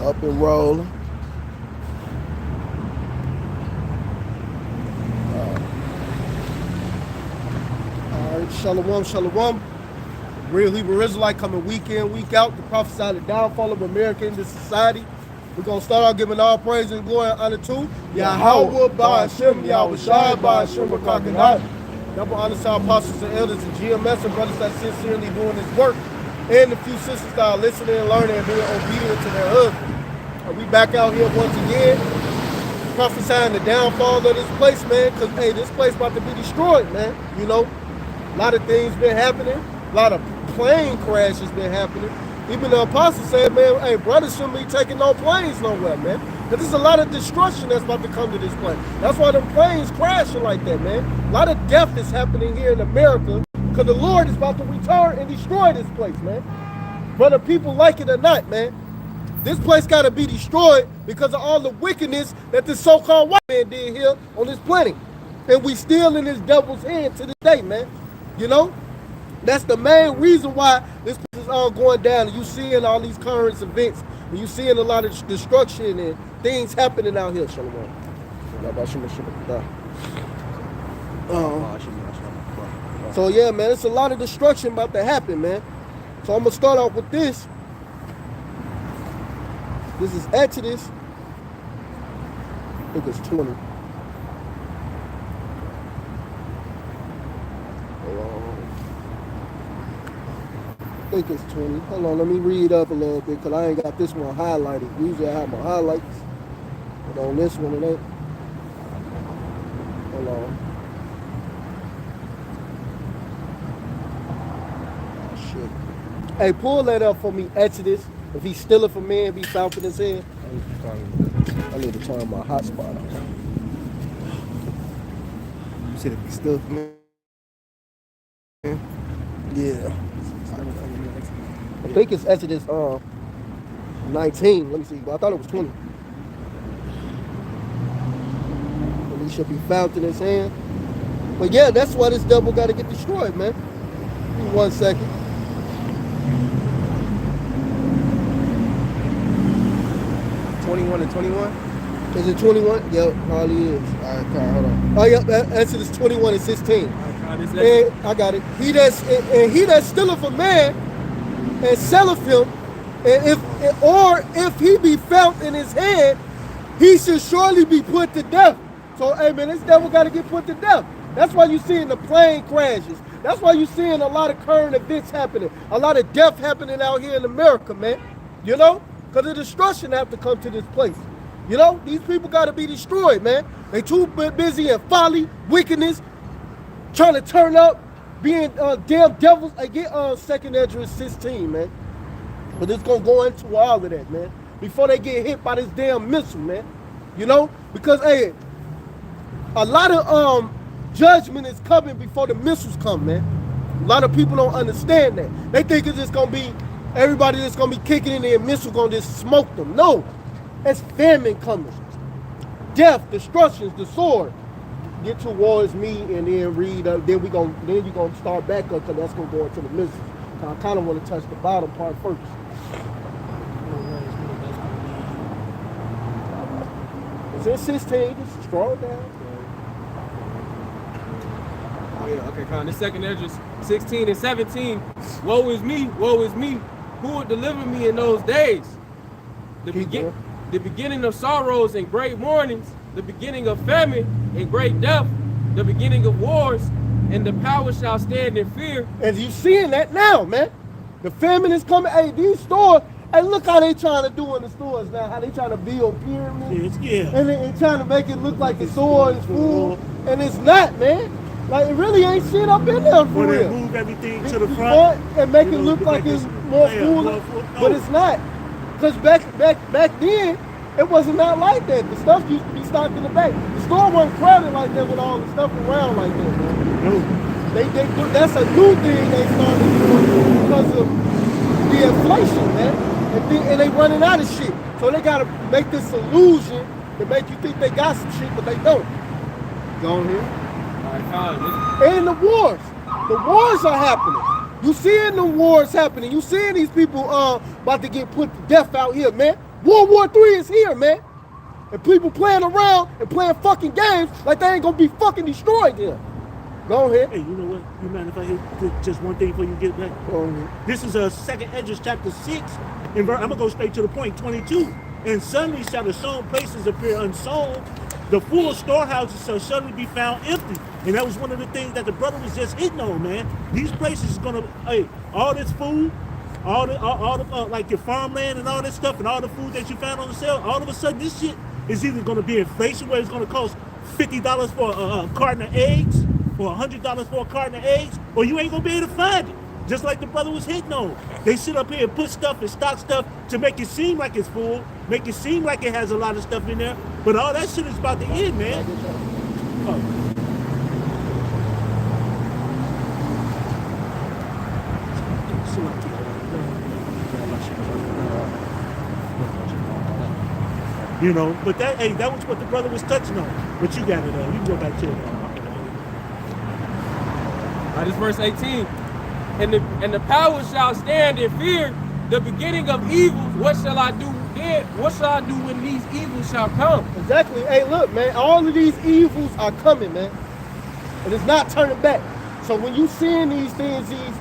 Up and rolling. All right, shalom, shalom. Real Hebrew Israelite coming week in, week out to prophesy the downfall of America in this society. We're going to start out giving all praise and glory and honor to Yahawah, Ba'ashem, YAHAWASHI, Ba'ashem, Rakakanat. Double honor to our apostles and elders and GMS and brothers that sincerely doing this work. And the few sisters that are listening and learning and being obedient to their husband. We back out here once again, prophesying the downfall of this place, man, because, hey, this place about to be destroyed, man. You know, a lot of things been happening. A lot of plane crashes been happening. Even the apostle said, man, hey, brothers shouldn't be taking no planes nowhere, man. Because there's a lot of destruction that's about to come to this place. That's why the planes crashing like that, man. A lot of death is happening here in America because the Lord is about to return and destroy this place, man. Whether people like it or not, man. This place got to be destroyed because of all the wickedness that this so-called white man did here on this planet. And we still in this devil's hand to this day, man. You know? That's the main reason why this place is all going down. And you seeing all these current events. And you seeing a lot of destruction and things happening out here. Shalom. So yeah, man, it's a lot of destruction about to happen, man. So I'm going to start off with this. This is Exodus. I think it's 20. I think it's 20. Hold on, let me read up a little bit because I ain't got this one highlighted. Usually I have my highlights. But on this one, it ain't. Hold on. Oh, shit. Hey, pull that up for me, Exodus. If he's stealing from me and be found in his head. I need to turn my hotspot on. You said if he's stealing from me? Yeah. I think it's Exodus 19. Let me see. I thought it was 20. And he should be found in his hand. But yeah, that's why this devil got to get destroyed, man. Give me 1 second. And 21? Is it 21? Yep, probably is. All right, Carl, hold on. Oh, yep, Exodus 21 and 16. And I got it. He that stealeth a man and selleth him, and if he be found in his hand, he should surely be put to death. So, hey, man, this devil got to get put to death. That's why you're seeing the plane crashes. That's why you're seeing a lot of current events happening. A lot of death happening out here in America, man. You know? Because the destruction have to come to this place. You know, these people got to be destroyed, man. They too busy in folly, wickedness, trying to turn up, being damn devils. I get 2nd Esdras 16, man. But it's going to go into all of that, man. Before they get hit by this damn missile, man. You know? Because, hey, a lot of judgment is coming before the missiles come, man. A lot of people don't understand that. They think it's just going to be everybody that's going to be kicking in there, missile going to just smoke them. No. It's famine coming. Death, destructions, the sword. Get to war is me and then read. Then you're going to start back up because that's going to go into the missiles. So I kind of want to touch the bottom part first. It's in 16. Just scroll down. Oh, yeah, okay, Con. This 2nd Esdras 16 and 17. Woe is me, woe is me. Who will deliver me in those days? The beginning of sorrows and great mournings, the beginning of famine and great death, the beginning of wars, and the power shall stand in fear. And you seeing that now, man. The famine is coming. Hey, these stores, hey, look how they trying to do in the stores now, how they trying to build pyramids. Yeah. And they trying to make it look like the store is full. And it's not, man. Like, it really ain't shit up in there for real. Move everything to the front. And make it look like it's more full, but it's not. Because back then, it wasn't not like that. The stuff used to be stocked in the back. The store wasn't crowded like that with all the stuff around like that, man. No. That's a new thing they started doing because of the inflation, man. And they running out of shit. So they got to make this illusion to make you think they got some shit, but they don't. Go on here. And the wars. The wars are happening. You seeing the wars happening. You seeing these people about to get put to death out here, man. World War III is here, man. And people playing around and playing fucking games like they ain't gonna be fucking destroyed there. Go ahead. Hey, you know what? You mind if I hit just one thing before you get back? This is 2nd Esdras chapter 6. I'm going to go straight to the point, 22. And suddenly shall the sown places appear unsown. The full storehouses shall suddenly be found empty. And that was one of the things that the brother was just hitting on, man. These places is going to, hey, all this food, all the like your farmland and all this stuff and all the food that you found on the sale, all of a sudden this shit is either going to be inflation where it's going to cost $50 for a carton of eggs, or $100 for a carton of eggs, or you ain't gonna be able to find it. Just like the brother was hitting on. They sit up here and put stuff and stock stuff to make it seem like it's full, make it seem like it has a lot of stuff in there, but all that shit is about to end, man. Oh. You know, but that, hey, that was what the brother was touching on. But you got it, you can go back to it. This verse 18. And the power shall stand in fear, the beginning of evils. What shall I do then? What shall I do when these evils shall come? Exactly. Hey, look, man, all of these evils are coming, man. And it's not turning back. So when you seeing these things, these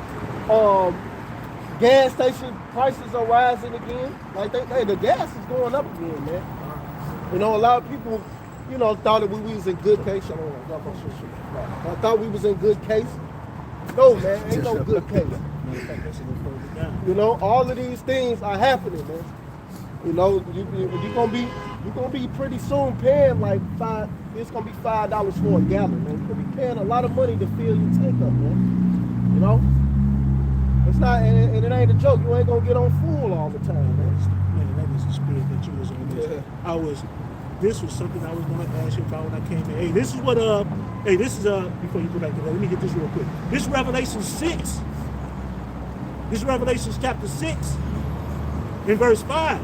gas station prices are rising again. Like the gas is going up again, man. You know, a lot of people, you know, thought that we was in good case. I thought we was in good case. No, man, ain't no good case. You know, all of these things are happening, man. You know, you're gonna be pretty soon paying like it's gonna be $5 for a gallon, man. You're gonna be paying a lot of money to fill your tank up, man. You know? It's not, and it ain't a joke. You ain't gonna get on full all the time, man. Man, that was the spirit that you was on. Yeah. This was something I was going to ask you about when I came in. Hey, this is what, before you go back to that, let me get this real quick. This is Revelation 6. This is Revelation chapter 6, in verse 5.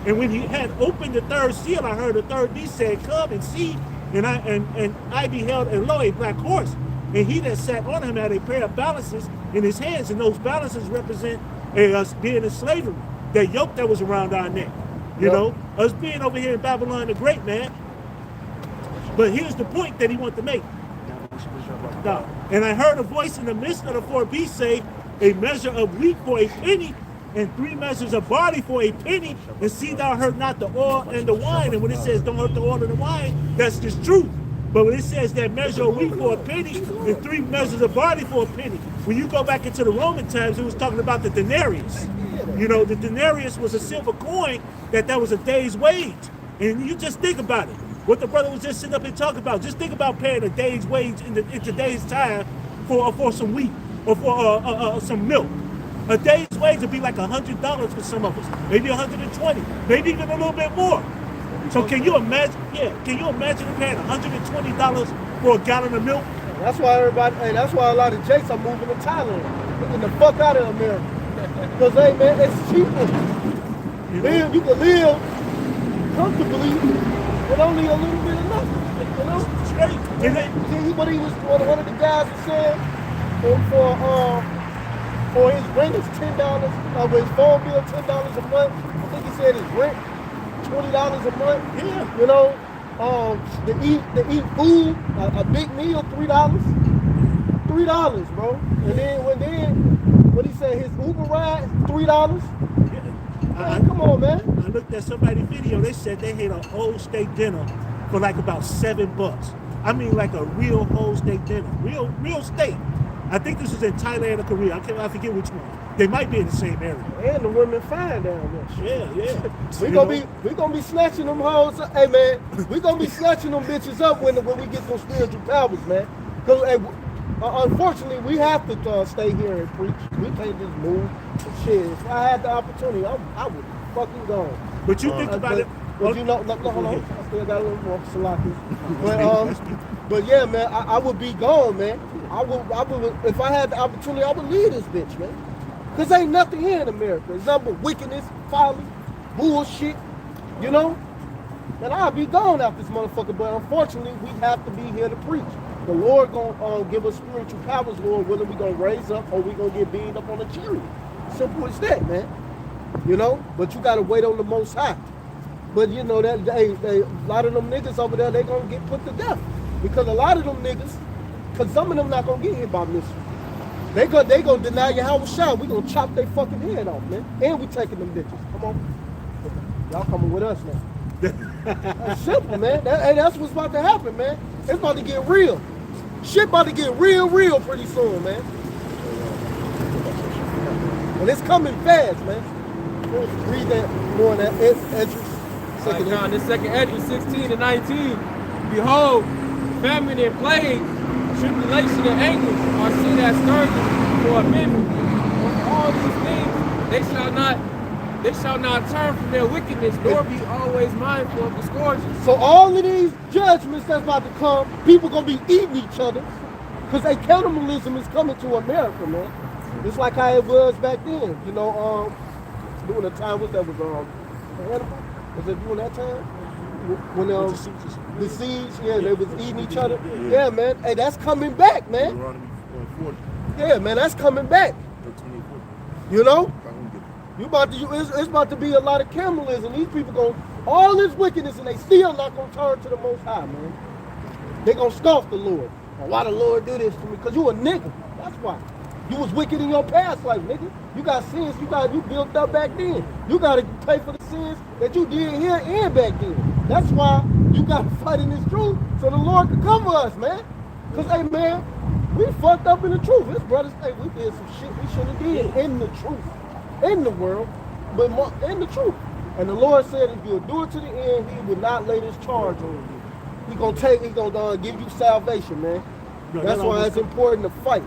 And when he had opened the third seal, I heard the third beast said, come and see. And I beheld, and lo, a black horse. And he that sat on him had a pair of balances in his hands, and those balances represent us being in slavery, that yoke that was around our neck. You know, us being over here in Babylon the Great, man. But here's the point that he wanted to make. And I heard a voice in the midst of the four beasts say, a measure of wheat for a penny, and 3 measures of barley for a penny, and see thou hurt not the oil and the wine. And when it says don't hurt the oil and the wine, that's just truth. But when it says that measure of wheat for a penny and 3 measures of barley for a penny, when you go back into the Roman times, it was talking about the denarius. You know, the denarius was a silver coin that was a day's wage. And you just think about it. What the brother was just sitting up and talking about. Just think about paying a day's wage in today's time for some wheat or for some milk. A day's wage would be like $100 for some of us, maybe $120, maybe even a little bit more. So can you imagine? Yeah, can you imagine paying $120 for a gallon of milk? That's why that's why a lot of Jakes are moving to Thailand, getting the fuck out of America. Because hey man, it's cheaper. You can live comfortably with only a little bit of nothing. You know, straight. What he was one of the guys was saying for his rent is $10, with his phone bill $10 a month. I think he said his rent $20 a month. Yeah. You know, to eat food, a big meal, $3, bro. And then what he said, his Uber ride $3. Man, come on, man. I looked at somebody's video. They said they had an old steak dinner for like about $7. I mean, like a real whole steak dinner, real steak. I think this is in Thailand or Korea. I forget which one. They might be in the same area. And the women fine down there. Yeah. We gonna be snatching them hoes. Hey man, we gonna be snatching them bitches up when we get some spiritual powers, man. Cause unfortunately we have to stay here and preach. We can't just move. Shit, if I had the opportunity, I would fucking go. But you think about it. But you know, hold on. I still got a little more salaki. But yeah, man, I would be gone, man. I would, if I had the opportunity, I would leave this bitch, man. Cause ain't nothing here in America. It's nothing but wickedness, folly, bullshit, you know? And I'll be gone out this motherfucker, but unfortunately, we have to be here to preach. The Lord gonna give us spiritual powers, Lord willing, we gonna raise up or we gonna get beamed up on the chariot. Simple as that, man. You know, but you gotta wait on the Most High. But you know that a lot of them niggas over there, they gonna get put to death because a lot of them niggas, cause some of them not gonna get hit by missiles. They gonna deny YAHAWASHI. We gonna chop their fucking head off, man. And we taking them bitches. Come on, y'all coming with us now. That's simple, man. That's what's about to happen, man. It's about to get real. Shit about to get real pretty soon, man. And it's coming fast, man. Read that more on that entry. This second entry, 16 to 19. Behold, famine and plague, tribulation and anguish are seen as scourges for a minute. For all these things, they shall not turn from their wickedness, nor be always mindful of the scourges. So all of these judgments that's about to come, people gonna be eating each other, because a cannibalism is coming to America, man. It's like how it was back then, you know. During the time was it during that time? When the siege, yeah, they was eating each other. Yeah, man. Hey, that's coming back, man. Yeah, man, that's coming back. You know? It's about to be a lot of cannibalism. These people going all this wickedness and they still not gonna turn to the Most High, man. They gonna scoff the Lord. Oh, why the Lord do this to me? Because you a nigga. That's why. You was wicked in your past life, nigga. You got sins you built up back then. You gotta pay for the sins that you did here and back then. That's why you gotta fight in this truth so the Lord can cover us, man. Cause hey man, we fucked up in the truth. His brothers, hey, we did some shit we shouldn't have did in the truth. In the world, but more in the truth. And the Lord said if you'll do it to the end, he will not lay this charge on you. He gonna give you salvation, man. No, that's why it's important to fight.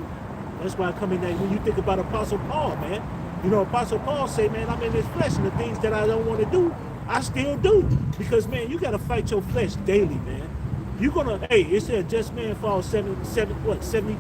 That's why I come in there. When you think about Apostle Paul, man, you know, Apostle Paul say, man, I'm in this flesh and the things that I don't want to do, I still do. Because, man, you got to fight your flesh daily, man. You're going to, hey, it said just man falls 70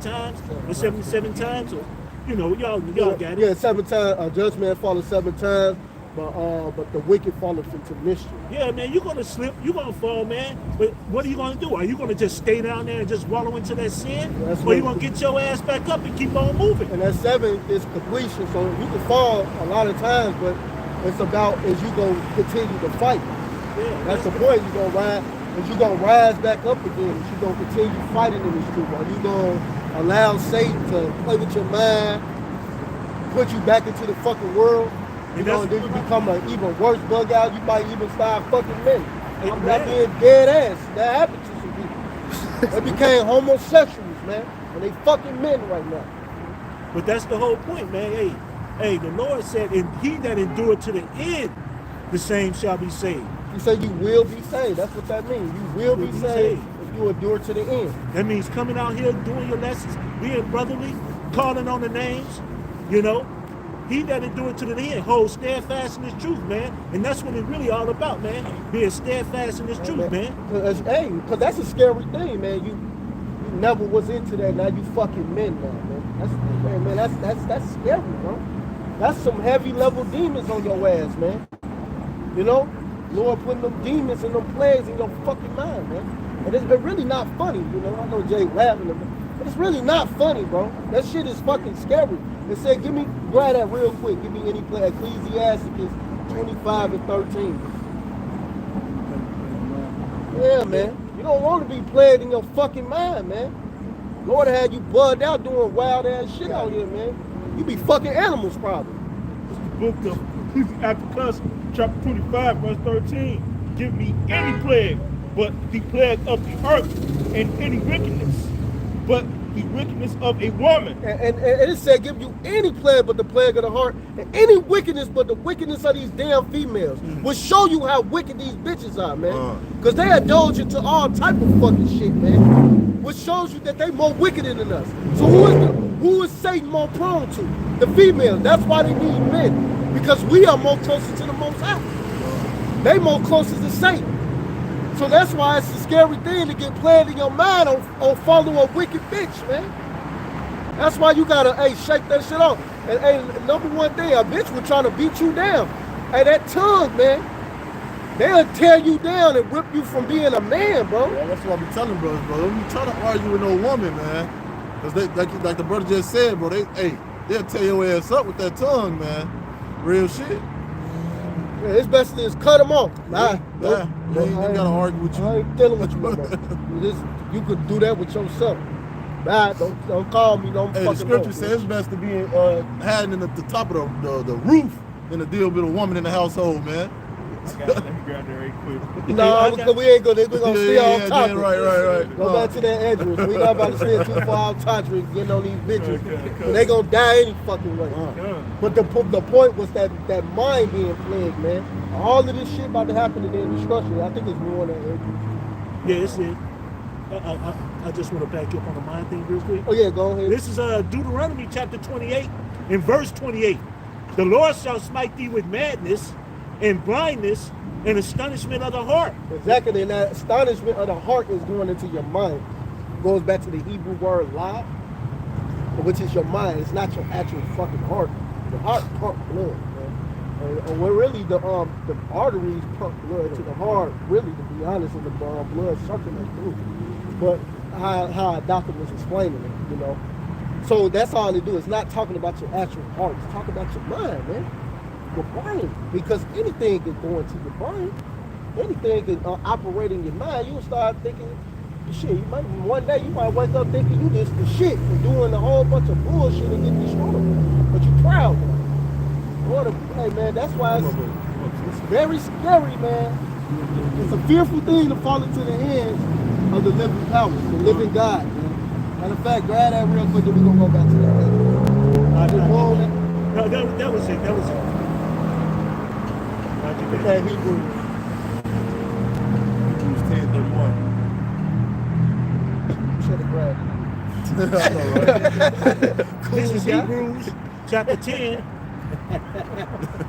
times or 77 times? Or, you know, y'all got it. Yeah, 7 times, a just man falls 7 times, but the wicked falleth into mischief. Yeah, man, you're going to slip, you're going to fall, man. But what are you going to do? Are you going to just stay down there and just wallow into that sin? Or are you going to get your ass back up and keep on moving? And that 7 is completion, so you can fall a lot of times, but it's about as you going to continue to fight. Yeah, that's the point. You're going to rise, as you're going to rise back up again, you're going to continue fighting in this truth. Are you going to allow Satan to play with your mind, put you back into the fucking world? You know, then you become an even worse bug out. You might even start fucking men. I'm not being dead ass. That happened to some people. They became homosexuals, man. And they fucking men right now. But that's the whole point, man. Hey, the Lord said, and he that endured to the end, the same shall be saved. He said you will be saved. That's what that means. You will be saved if you endure to the end. That means coming out here, doing your lessons, being brotherly, calling on the names, you know. He that endured to the end holds steadfast in his truth, man. And that's what it's really all about, man. Being steadfast in this truth, man. Because that's a scary thing, man. You never was into that. Now you fucking men now, man. That's scary, bro. That's some heavy level demons on your ass, man. You know? Lord putting them demons and them plagues in your fucking mind, man. And it's really not funny, you know. I know Jay laughing at me. But it's really not funny, bro. That shit is fucking scary. It said, grab that real quick. Give me any play. Ecclesiasticus 25 and 13. Yeah, man. You don't want to be plagued in your fucking mind, man. Lord had you bugged out doing wild ass shit out here, man. You be fucking animals, probably. It's the book of Ecclesiasticus, chapter 25, verse 13. Give me any plague, but the plague of the earth, and any wickedness, but the wickedness of a woman. And it said give you any plague but the plague of the heart, and any wickedness but the wickedness of these damn females. Will show you how wicked these bitches are, man. Because they indulge into all type of fucking shit, man. Which shows you that they more wicked than us. So who is Satan more prone to? The females. That's why they need men. Because we are more closer to the Most High. They more closer to Satan. So that's why it's a scary thing to get plagued in your mind on following a wicked bitch, man. That's why you gotta, shake that shit off. And number one thing, a bitch will try to beat you down. Hey, that tongue, man, they'll tear you down and whip you from being a man, bro. Yeah, that's what I be telling brothers, bro. Don't be trying to argue with no woman, man. Because they, like the brother just said, bro, they'll tear your ass up with that tongue, man. Real shit. His best is cut him off. Nah, Yeah, you ain't gotta argue with you. I ain't dealing with you no more. You could do that with yourself. Nah, don't call me. Don't Hey, the fucking scripture know, says it's best to be hiding in the top of the roof than to deal with a woman in the household, man. Let me grab that right quick. No, because we ain't gonna. We're gonna stay off topic. Right. Go back to that address. We not about to stay too far off topic getting on these bitches. But they gonna die any fucking way. But the point was that mind being plagued, man. All of this shit about to happen in their destruction. I think it's more than that. Yeah, it's it. I just want to back you up on the mind thing real quick. Oh yeah, go ahead. This is Deuteronomy chapter 28, in verse 28. The Lord shall smite thee with madness and blindness and astonishment of the heart. Exactly, and that astonishment of the heart is going into your mind. It goes back to the Hebrew word la, which is your mind. It's not your actual fucking heart. The heart pump blood, man. And what really the arteries pump blood to the heart, really, to be honest, and the blood circulates through. But how a doctor was explaining it, you know. So that's all they do. It's not talking about your actual heart. It's talking about your mind, man. Your brain. Because anything can go into your brain. Anything can operate in your mind. You'll start thinking, shit, one day you might wake up thinking you just the shit and doing a whole bunch of bullshit and getting destroyed. But you're proud, man. Hey, man, that's why it's very scary, man. It's a fearful thing to fall into the hands of the living power, the living God, man. Matter of fact, grab that real quick, then we're going to go back to that. No, that was it. That was it. Okay, Hebrews. Hebrews 10:31. Should have grabbed it. This is Hebrews chapter 10.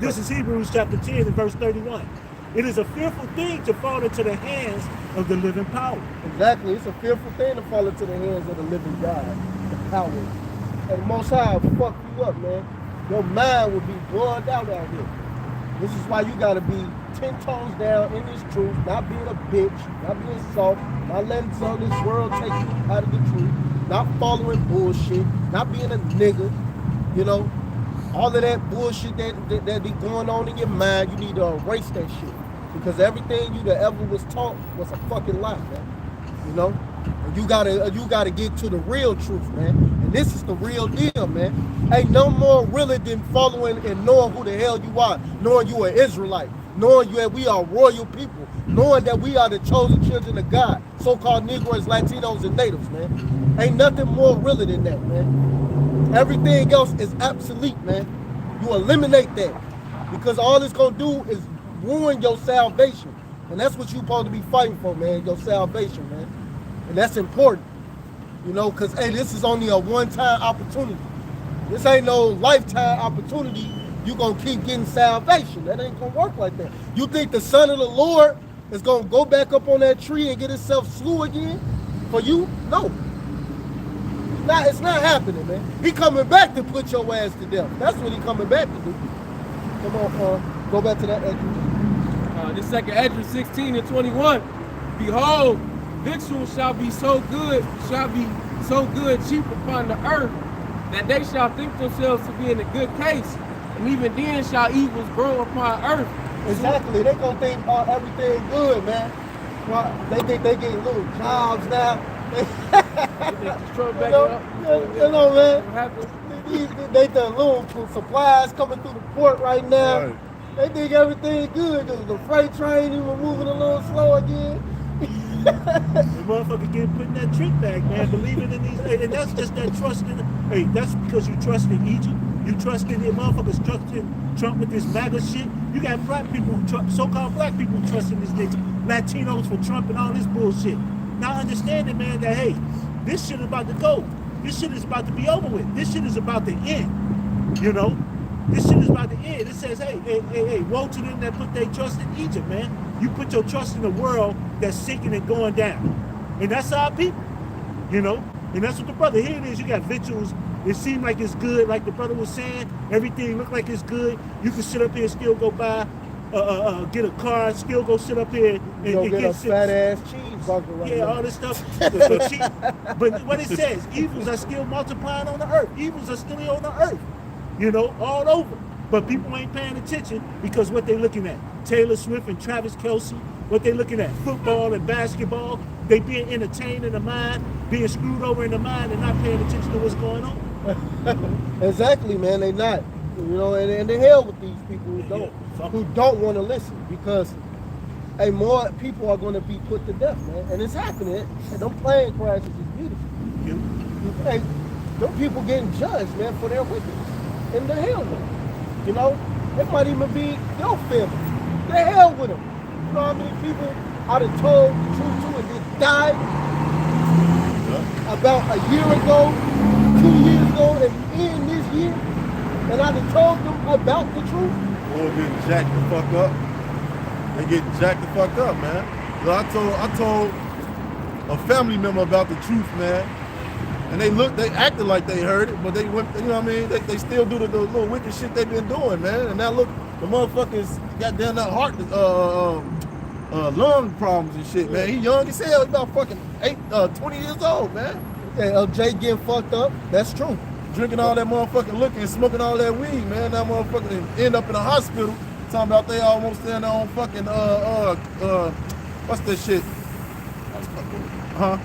This is Hebrews chapter 10 and verse 31. It is a fearful thing to fall into the hands of the living power. Exactly. It's a fearful thing to fall into the hands of the living God, the power. And the Most High will fuck you up, man. Your mind will be blown out here. This is why you gotta be 10 toes down in this truth, not being a bitch, not being soft, not letting some of this world take you out of the truth, not following bullshit, not being a nigga, you know. All of that bullshit that be going on in your mind, you need to erase that shit. Because everything you that ever was taught was a fucking lie, man. You know? And you gotta get to the real truth, man. And this is the real deal, man. Ain't no more really than following and knowing who the hell you are, knowing you are Israelite, knowing that we are royal people, knowing that we are the chosen children of God, so-called Negroes, Latinos, and natives, man. Ain't nothing more really than that, man. Everything else is obsolete, man. You eliminate that. Because all it's gonna do is ruin your salvation. And that's what you're supposed to be fighting for, man, your salvation, man. And that's important. You know, because, hey, this is only a one-time opportunity. This ain't no lifetime opportunity. You're going to keep getting salvation. That ain't going to work like that. You think the Son of the Lord is going to go back up on that tree and get himself slew again for you? No. It's not happening, man. He coming back to put your ass to death. That's what he coming back to do. Come on, go back to that address. This second address, 16 and 21. Behold, victuals shall be so good, cheap upon the earth, that they shall think themselves to be in a good case, and even then shall evils grow upon earth. Exactly, they gonna think everything good, man. Well, they think they getting little jobs now. You know, man. They done little supplies coming through the port right now. Right. They think everything good. The freight train even moving a little slow again. The motherfucker getting put in that trick bag, man, believing in these, and that's just that trust in, hey, that's because you trust in Egypt, you trust in the motherfuckers, trust in Trump with this MAGA shit. You got black people, so-called black people trusting this nigga, Latinos for Trump and all this bullshit. Now understanding, man, that, hey, this shit is about to go. This shit is about to be over with. This shit is about to end, you know? This shit is about to end. It says, hey, woe to them that put their trust in Egypt, man. You put your trust in a world that's sinking and going down. And that's our people, you know? And that's what the brother, here it is, you got victuals. It seemed like it's good, like the brother was saying. Everything looked like it's good. You can sit up here and still go buy, get a car, still go sit up here and get a fat ass cheeseburger right now. All this stuff. But what it says, evils are still multiplying on the earth. Evils are still on the earth, you know, all over. But people ain't paying attention because what they looking at, Taylor Swift and Travis Kelce, what they looking at, football and basketball, they being entertained in the mind, being screwed over in the mind and not paying attention to what's going on. Exactly, man. They not. You know, and the hell with these people who don't want to listen, because hey, more people are going to be put to death, man. And it's happening. And them plane crashes is beautiful. Hey, them people getting judged, man, for their wickedness. And the hell with them. You know, it might even be your family. The hell with them. You know how many people I'd have told the truth to and they died about a year ago, 2 years ago, and in this year, and I'd have told them about the truth. Boy, getting jacked the fuck up. They getting jacked the fuck up, man. So I told a family member about the truth, man. And they acted like they heard it, but they went, you know what I mean? They still do the little wicked shit they've been doing, man. And now look, the motherfuckers got down that heart, lung problems and shit, man. He young as hell. He about fucking 20 years old, man. Yeah, Jay getting fucked up. That's true. Drinking all that motherfucking liquor and smoking all that weed, man. That motherfucker end up in a hospital talking about they almost stand there on fucking what's that shit? Huh?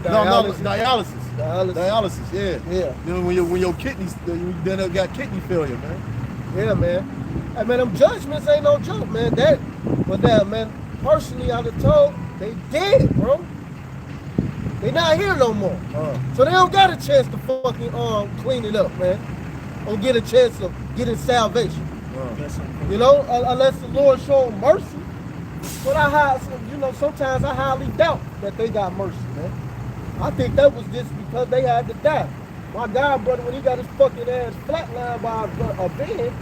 Dialysis, yeah. You know, when your kidneys, you then got kidney failure, man. Yeah, man. I mean, them judgments ain't no joke, man. Man, personally, I'd have told they dead, bro. They not here no more. So they don't got a chance to fucking clean it up, man. Or get a chance of getting salvation. You know, unless the Lord show mercy. But sometimes I highly doubt that they got mercy, man. I think that was just because they had to die. My god brother, when he got his fucking ass flatlined by a bed,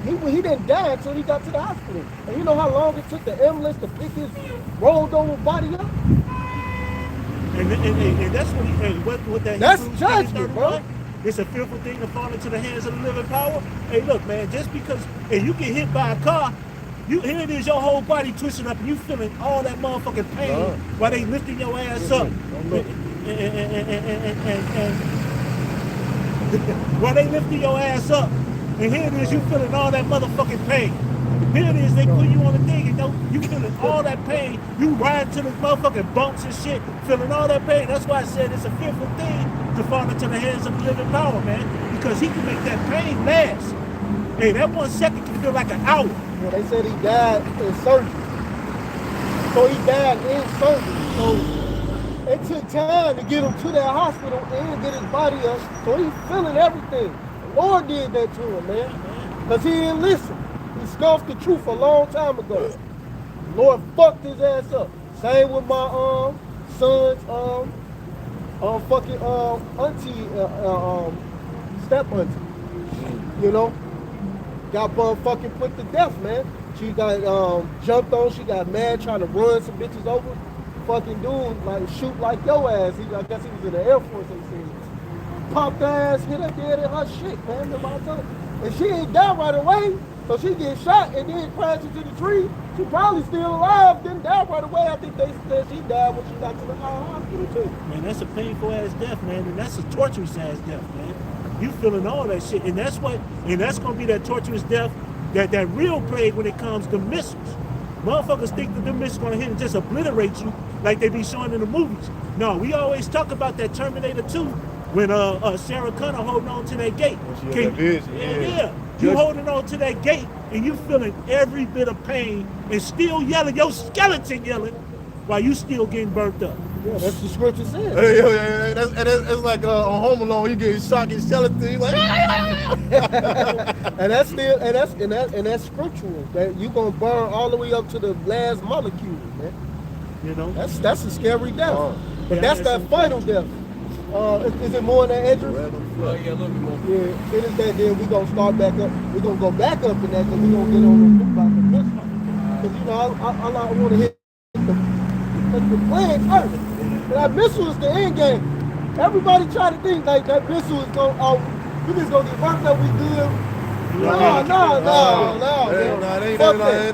he didn't die until he got to the hospital. And you know how long it took the ambulance to pick his rolled over body up? And that's what that That's Hebrews judgment, bro. It's a fearful thing to fall into the hands of the living power. Hey, look, man, just because you get hit by a car, here it is, your whole body twisting up, and you feeling all that motherfucking pain while they lifting your ass up. And while they lifting your ass up, and here it is, you feeling all that motherfucking pain. Here it is, they put you on the thing, and you feeling all that pain. You ride to the motherfucking bumps and shit, feeling all that pain. That's why I said it's a fearful thing to fall into the hands of the living power, man, because he can make that pain last. Hey, that 1 second can feel like an hour. Yeah, they said he died in surgery. So he died in surgery. So it took time to get him to that hospital and get his body up. So he's feeling everything. The Lord did that to him, man. Because he didn't listen. He scoffed the truth a long time ago. The Lord fucked his ass up. Same with my son's fucking auntie, step auntie. You know? Got fucking put to death, man. She got jumped on. She got mad trying to run some bitches over. Fucking dude, like, shoot like your ass. I guess he was in the Air Force, they said. Popped her ass, hit her dead in her shit, man. And she ain't die right away. So she get shot and then crash into the tree. She probably still alive, didn't die right away. I think they said she died when she got to the hospital, too. Man, that's a painful ass death, man. And that's a torturous ass death, man. You feeling all that shit, and that's gonna be that torturous death, that real plague when it comes to missiles. Motherfuckers think that the missiles gonna hit and just obliterate you like they be showing in the movies. No, we always talk about that Terminator 2 when Sarah Connor holding on to that gate. You holding on to that gate and you feeling every bit of pain and still yelling, your skeleton yelling, while you still getting burnt up. Yeah, that's the scripture says. Hey, that's like on Home Alone, you get shot, get skeleton, you like, and that's still, and that's scriptural. That you gonna burn all the way up to the last molecule, man. You know, that's a scary death. But that's that final death. Is it more than that, Andrew? Yeah, a little bit more. Yeah, it is that. Then we gonna start back up. We gonna go back up in that because we gonna get on about the missile. Because you know, I want to hit the plans first. That missile is the end game. Everybody try to think like that missile is going, we just going to get worked up, we good. No. It ain't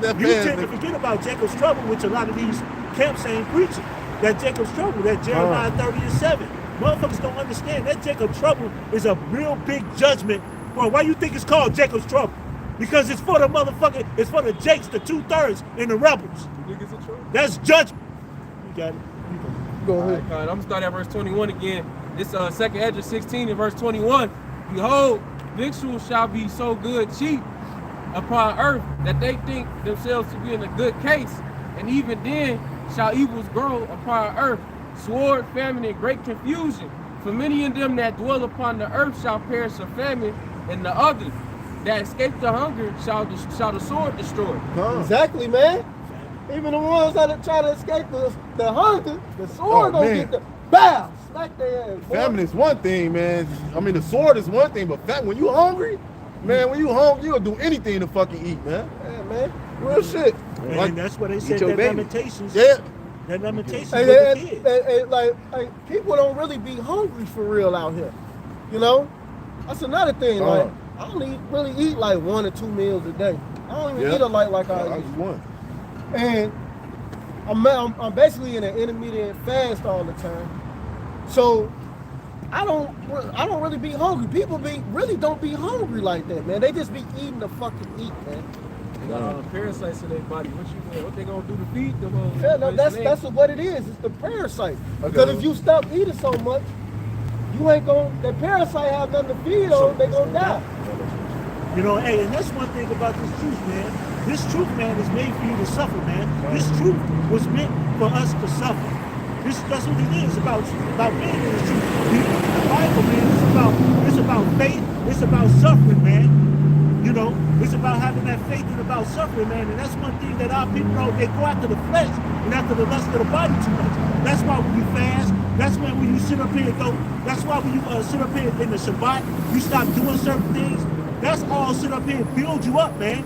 that You tend to forget about Jacob's trouble, which a lot of these camps ain't preaching. That Jacob's trouble, that Jeremiah 30:7. Motherfuckers don't understand that Jacob's trouble is a real big judgment Well, why you think it's called Jacob's Trouble? Because it's for the motherfucker, it's for the Jakes, the 2/3, and the rebels. Niggas in trouble. That's judgment. You got it. You go. Go All ahead. right, God, I'm gonna start at verse 21 again. This second Ezra 16 and verse 21. Behold, victuals shall be so good cheap upon earth that they think themselves to be in a good case, and even then shall evils grow upon earth, sword, famine, and great confusion. For many of them that dwell upon the earth shall perish of famine, and the others that escape the hunger shall the sword destroy. Exactly, man. Even the ones that are trying to escape the hunger, the sword gonna man. get the bow, smack their ass. boy. Famine is one thing, man. I mean, the sword is one thing, but when you hungry, man, when you hungry, you'll do anything to fucking eat, man. Yeah, man. Real shit. And Like, that's what they said, your that baby. Lamentations. Yeah. That Lamentations Hey, with the hey, kids. hey, like people don't really be hungry for real out here. You know? That's another thing. Like, I only really eat like 1 or 2 meals a day. I don't even eat a lot like I I eat. just one. And I'm basically in an intermediate fast all the time. So I don't really be hungry. People really don't be hungry like that, man. They just be eating to fucking eat, man. They got parasites in their body. What they gonna do to feed them? Yeah, no, that's what it is. It's the parasite. Because if you stop eating so much, you ain't gonna. The parasite have nothing to feed on. They gonna die. You know, hey, and that's one thing about this truth, man. This truth, man, is made for you to suffer, man. This truth was meant for us to suffer. That's what it is about being in the truth. The Bible, man, it's about faith. It's about suffering, man. You know, it's about having that faith and about suffering, man. And that's one thing that our people know. They go after the flesh and after the lust of the body too much. That's why when you fast, that's when you sit up here, though. That's why when you sit up here in the Shabbat, you stop doing certain things. That's all sit up here and build you up, man.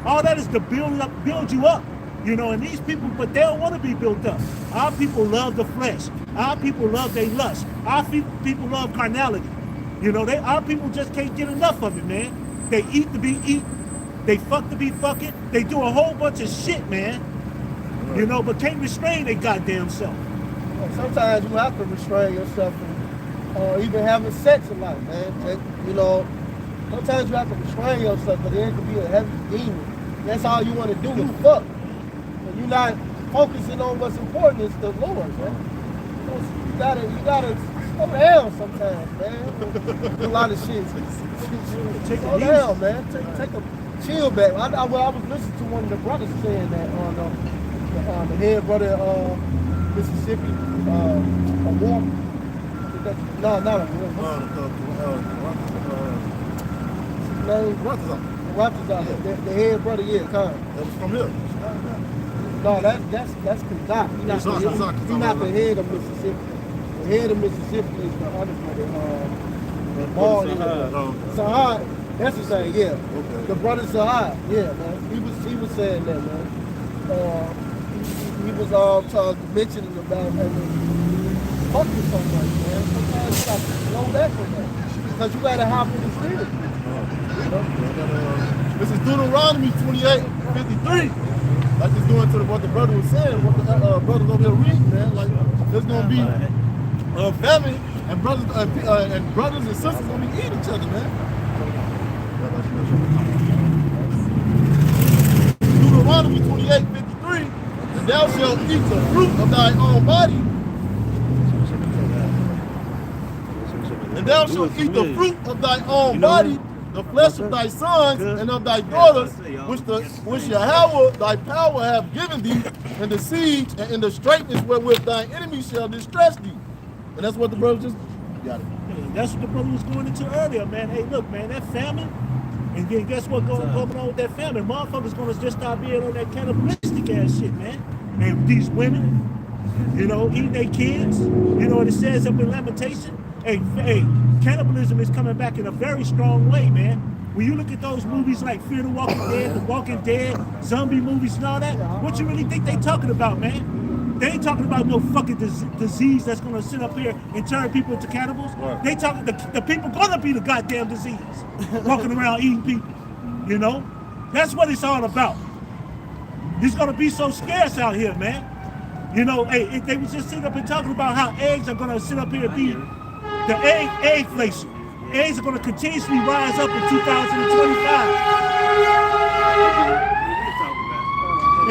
All that is to build you up. You know, and these people, but they don't want to be built up. Our people love the flesh. Our people love their lust. Our people love carnality. You know, our people just can't get enough of it, man. They eat to be eaten. They fuck to be fucking. They do a whole bunch of shit, man. You know, but can't restrain their goddamn self. Sometimes you have to restrain yourself from even having sex a lot, man. You know, sometimes you have to restrain yourself, but it could be a heavy demon. That's all you want to do is fuck. And you're not focusing on what's important is the Lord, man. You gotta slow down sometimes, man. A lot of shit. Slow down, man. Take a chill back. I was listening to one of the brothers saying that on the head brother Mississippi, a war. No, not a war. The head brother, yeah, kind of. That was from here. No, that's Kazak. He's not the head of Mississippi. The head of Mississippi is the other brother, Sahad. That's his name, yeah. Okay. The brother Sahad, yeah, man. He was saying that, man. He was mentioning about fucking so much, man. Sometimes you got to slow back from that. Because you gotta hop in the spirit. This is Deuteronomy 28:53. Like it's going to what the brother was saying, what the brother's over here reading, man. Like there's gonna be family and brothers and sisters gonna be eating each other, man. Deuteronomy 28:53, and thou shalt eat the fruit of thy own body. And thou shalt eat the fruit of thy own body, the flesh of thy sons and of thy daughters, which Yahawah thy power have given thee, in the siege and in the straitness wherewith thy enemies shall distress thee. And that's what the brother just got it. That's what the brother was going into earlier, man. Hey, look, man, that famine, and then guess what going on with that famine? Motherfuckers gonna just start being on that cannibalistic ass shit, man. And these women, you know, eating their kids. You know what it says up in Lamentation? Hey, cannibalism is coming back in a very strong way, man. When you look at those movies like Fear the Walking Dead, zombie movies and all that, what you really think they talking about, man? They ain't talking about no fucking disease that's gonna sit up here and turn people into cannibals. Right. They talking the people gonna be the goddamn disease, walking around eating people. You know, that's what it's all about. It's gonna be so scarce out here, man. You know, hey, if they was just sitting up and talking about how eggs are gonna sit up here and be the eggflation. AIDS are going to continuously rise up in 2025.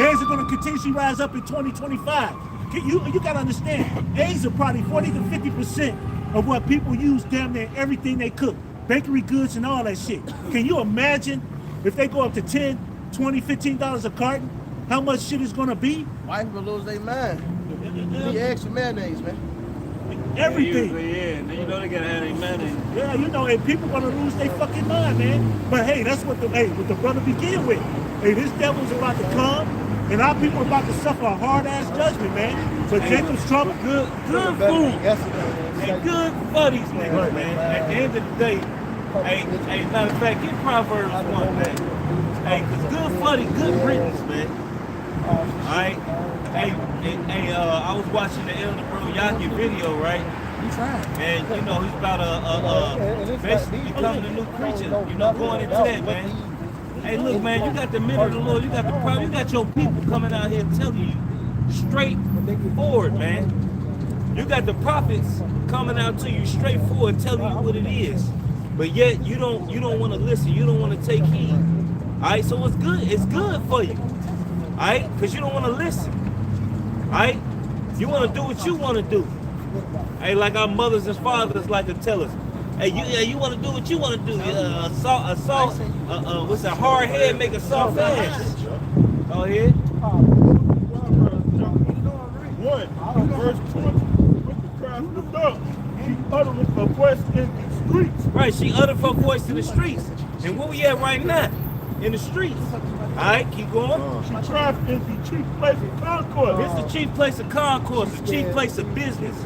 AIDS are going to continuously rise up in 2025. You got to understand, AIDS are probably 40 to 50% of what people use damn near everything they cook. Bakery goods and all that shit. Can you imagine if they go up to $10, $20, $15 a carton, how much shit is going to be? White people lose their mind. You need extra mayonnaise, man. Everything. Yeah, you know they gotta have their mayonnaise. Yeah, you know, and people gonna lose their fucking mind, man. But hey, that's what the brother begin with. Hey, this devil's about to come, and our people are about to suffer a hard ass judgment, man. But Jacob's trouble, Good food. And good for these niggas, man. At the end of the day, hey, matter of fact, get Proverbs 1, man. Hey, cause good for the good riddance, man. Alright? Hey, I was watching the Elder Bro Yaki video, right? And you know, he's about basically becoming a new creature, you know, going into that, man. Hey, look, man, you got the men of the Lord, you got the prophet, you got your people coming out here telling you straight forward, man. You got the prophets coming out to you straightforward, telling you what it is. But yet you don't want to listen, you don't want to take heed. Alright, so it's good for you. Alright? Because you don't want to listen. Alright? You want to do what you want to do. Hey, like our mothers and fathers like to tell us. Hey, you want to do what you want to do. What's a hard head make a soft ass? Go ahead. 1, verse 20, with the cry of the dog. She uttered her voice in the streets. Right, she uttered her voice in the streets. And where we at right now? In the streets. Alright, keep going. She triumphed in the chief place of concourse. It's the chief place of concourse, the chief place of business.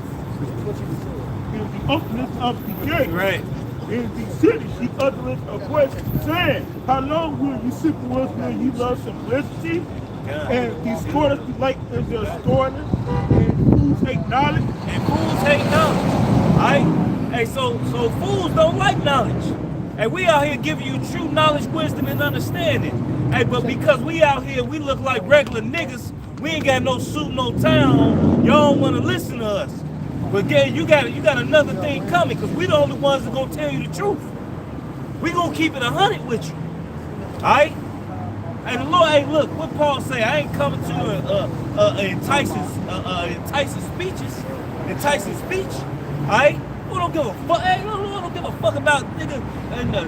In the openness of the gate. Right. In the city, she uttered a voice saying, how long will you sit with us when you love simplicity? Yeah. And these scorners delight in their scorners, and fools hate knowledge. And fools hate knowledge. Alright? Hey, so fools don't like knowledge. Hey, we out here giving you true knowledge, wisdom, and understanding. Hey, but because we out here, we look like regular niggas. We ain't got no suit, no tie on. Y'all don't want to listen to us. But again, you got another thing coming, because we the only ones that gonna tell you the truth. We gonna keep it 100 with you. Alright? And the Lord, hey, look, what Paul say? I ain't coming to enticing speech. Alright? Who don't give a fuck? Hey, Lord don't give a fuck about nigga and the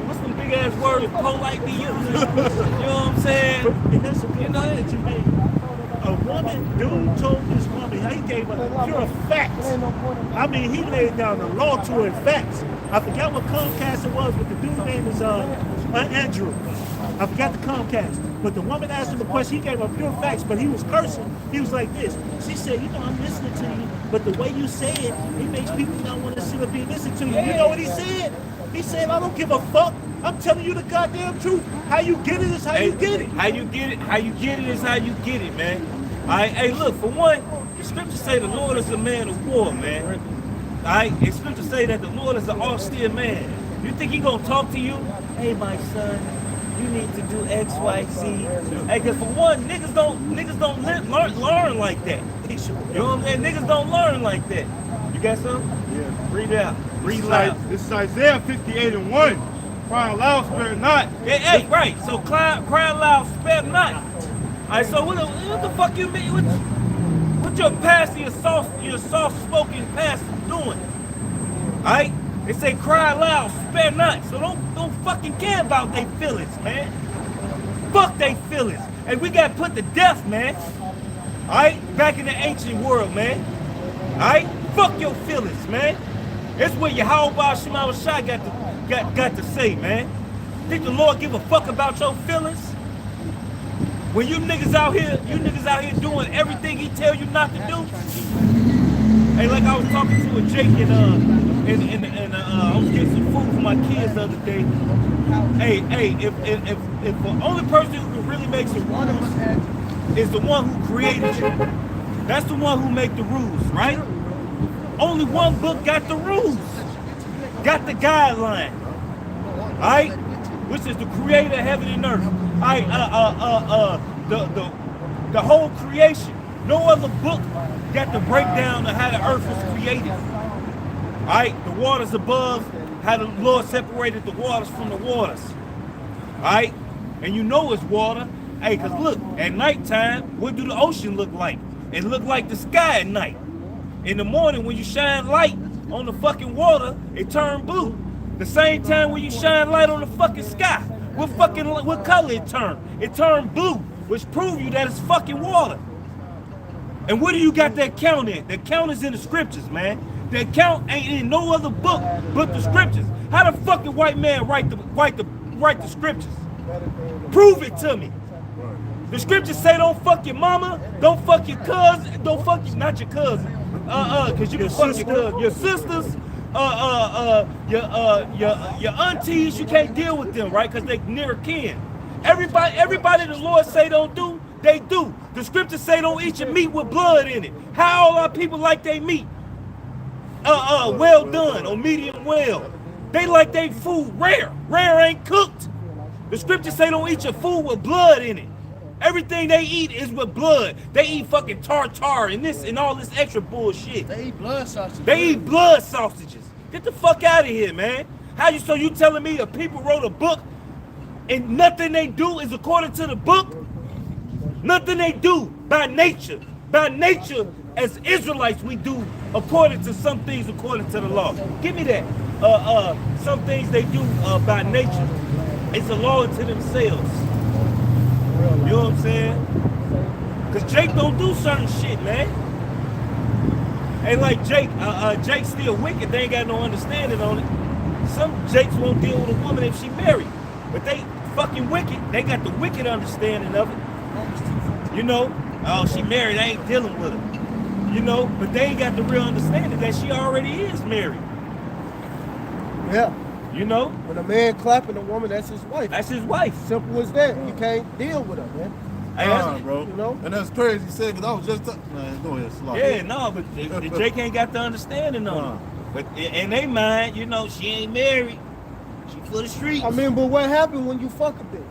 what's them big ass words polite be using? You know what I'm saying? and that's a good point that you made. A woman, dude told this woman, he gave her pure facts. I mean, he laid down the law to her in facts. I forgot what Comcast it was, but the dude's name is Andrew. I forgot the Comcast. But the woman asked him a question, he gave her pure facts, but he was cursing. He was like this. She said, you know, I'm listening to you, but the way you say it, it makes people not want to sit up here and listen to you. You know what he said? He said, I don't give a fuck. I'm telling you the goddamn truth. How you get it is how you get it. How you get it is how you get it, man. Alright, hey, look, for one, the scriptures say the Lord is a man of war, man. Alright, the scriptures say that the Lord is an austere man. You think he gonna talk to you? Hey, my son, you need to do X, Y, Z. Hey, cause for one, niggas don't learn like that. You know what I'm saying? Niggas don't learn like that. You got something? Yeah. Read it out. Read loud. This is Isaiah 58:1. Crying loud, spare not. Hey, right. So cry loud, spare not. Alright, so what the fuck you mean? What your pastor, your soft-spoken pastor doing? Alright? They say cry loud, spare not. So don't fucking care about their feelings, man. Fuck their feelings. And we got put to death, man. Alright? Back in the ancient world, man. Alright? Fuck your feelings, man. That's what YAHAWASHI got to say, man. Think the Lord give a fuck about your feelings? When you niggas out here doing everything he tell you not to do. Hey, like I was talking to a Jake and I was getting some food for my kids the other day. Hey, if the only person who can really make some rules is the one who created you. That's the one who make the rules, right? Only one book got the rules, got the guideline, all right? Which is the creator of heaven and earth. All right, the whole creation. No other book got the breakdown of how the earth was created. right? The waters above, how the Lord separated the waters from the waters. All right? And you know it's water. Hey, because look, at nighttime, what do the ocean look like? It look like the sky at night. In the morning, when you shine light on the fucking water, it turn blue. The same time when you shine light on the fucking sky, what color it turn? It turn blue, which prove you that it's fucking water. And what do you got that count in? That count is in the scriptures, man. That count ain't in no other book but the scriptures. How the fucking white man write the scriptures? Prove it to me. The scriptures say don't fuck your mama, don't fuck your cousin, don't fuck your, not your cousin, cause you can fuck your cousin, your sisters, your aunties, you can't deal with them, right? Cause they near kin. Everybody the Lord say don't do, they do. The scriptures say don't eat your meat with blood in it. How all our people like they meat? Well done or medium well. They like they food rare. Rare ain't cooked. The scriptures say don't eat your food with blood in it. Everything they eat is with blood. They eat fucking tartar and this and all this extra bullshit. They eat blood sausages. They eat blood sausages. Get the fuck out of here, man. So you telling me a people wrote a book and nothing they do is according to the book? Nothing they do by nature. By nature, as Israelites, we do according to some things according to the law. Give me that. Some things they do by nature. It's a law unto themselves. You know what I'm saying? Cause Jake don't do certain shit, man. Ain't like Jake. Jake's still wicked. They ain't got no understanding on it. Some Jakes won't deal with a woman if she married, but they fucking wicked. They got the wicked understanding of it. You know? Oh, she married. I ain't dealing with her. You know? But they ain't got the real understanding that she already is married. Yeah. You know? When a man clapping a woman, that's his wife. That's his wife. Simple as that. You can't deal with her, man. Hey, bro. You know? And that's crazy. You said, because I was just, man, go ahead, slide. Yeah, no, but the Jake ain't got the understanding on it. But in their mind, you know, she ain't married. She for the streets. I mean, but what happened when you fuck a bitch?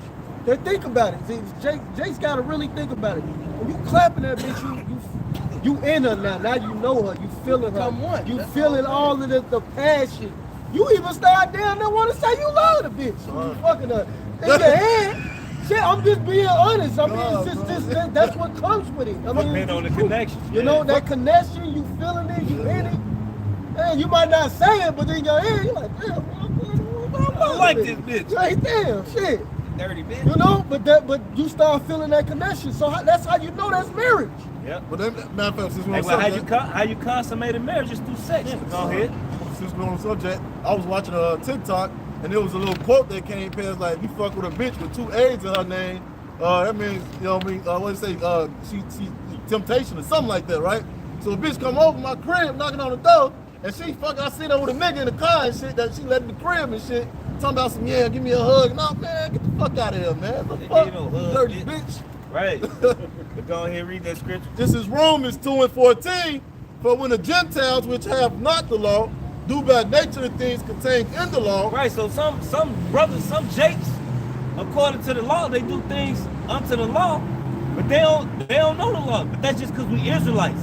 They think about it. See, Jake's got to really think about it. When you clapping that bitch, you in her now. Now you know her. You feeling her. You feeling all of the passion. You even start down there want to say you love the bitch. When you fucking her in your head. Shit, I'm just being honest. I mean, it's just that's what comes with it. I mean, Depending on the connection. You know, that connection, you feeling it, you in it. And you might not say it, but in your head, you're like, damn, I like this bitch. Like, damn, shit. Dirty bitch. You know, but you start feeling that connection. So that's how you know that's marriage. Yep. But that, matter of fact, since we're Hey, on well, subject, how you consummate a marriage is through sex. Go ahead. since we're on the subject, I was watching a TikTok, and there was a little quote that came past, like, you fuck with a bitch with 2 A's in her name, that means, you know what I mean, what do you say, she temptation or something like that, right? So a bitch come over my crib, knocking on the door, and she fucking, I seen her with a nigga in the car and shit, that she let in the crib and shit, talking about some, yeah, give me a hug. No, man, get the fuck out of here, man. The fuck, no hug, dirty bitch. bitch. Right. But go ahead and read that scripture. This is Romans 2:14. For when the Gentiles which have not the law do by nature the things contained in the law. Right, so some brothers, some jakes, according to the law, they do things unto the law, but they don't know the law. But that's just because we Israelites.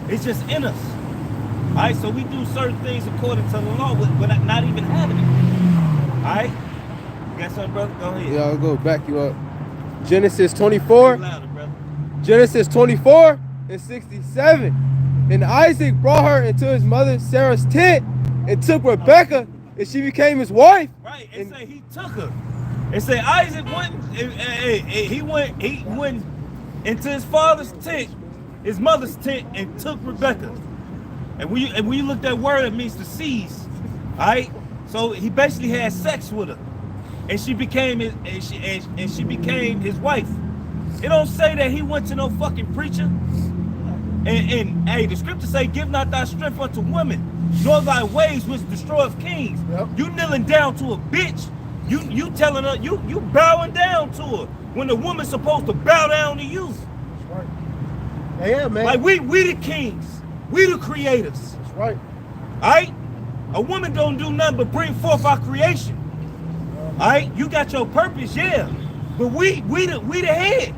It's just in us. All right, so we do certain things according to the law without not even having it. All right, you got something, brother? Go ahead. Yeah, I'll go back you up. Genesis 24. Louder, brother. Genesis 24 and 67. And Isaac brought her into his mother Sarah's tent and took Rebekah, and she became his wife. Right, and say he took her. And say Isaac went, he went into his father's tent, his mother's tent, and took Rebekah. And when you look that word, it means to seize. All right, so he basically had sex with her, and she became his, she became his wife. It don't say that he went to no fucking preacher. And hey, the scriptures say, give not thy strength unto women, nor thy ways which destroyeth kings. Yep. You kneeling down to a bitch. You telling her, you bowing down to her when the woman's supposed to bow down to you. That's right. Yeah, man. Like we the kings. We the creators. That's right. Alright? A woman don't do nothing but bring forth our creation. Alright? You got your purpose, yeah. But we the head.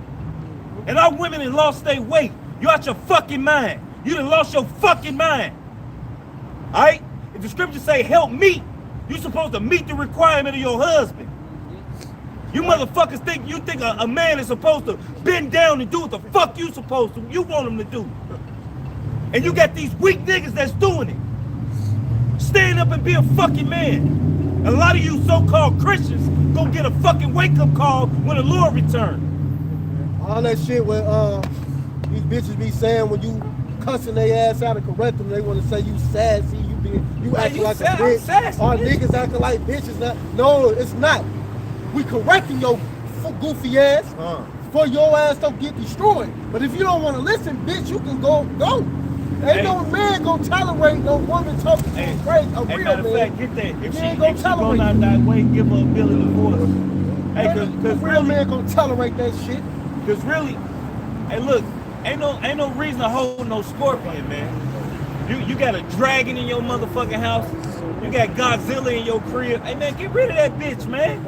And our women have lost their weight. You out your fucking mind. You done lost your fucking mind. Alright? If the scriptures say help meet, you're supposed to meet the requirement of your husband. You motherfuckers think a man is supposed to bend down and do what the fuck you supposed to. You want him to do. And you got these weak niggas that's doing it. Stand up and be a fucking man. A lot of you so-called Christians gonna get a fucking wake-up call when the Lord returns. All that shit with these bitches be saying when you cussing their ass out and correct them, they want to say you sassy, you acting like a bitch. Sassy, Our niggas acting like bitches. No, it's not. We correcting your goofy ass for your ass don't get destroyed. But if you don't want to listen, bitch, you can go. Ain't no man gonna tolerate no woman talking to you crazy. A real matter of man. fact, get that. If He she ain't gonna tolerate out that way, give her a bill of divorce. Hey, a cause real really, man gonna tolerate that shit. cause really, hey, look, ain't no reason to hold no scorpion, man. You got a dragon in your motherfucking house. You got Godzilla in your crib. Hey, man, get rid of that bitch, man.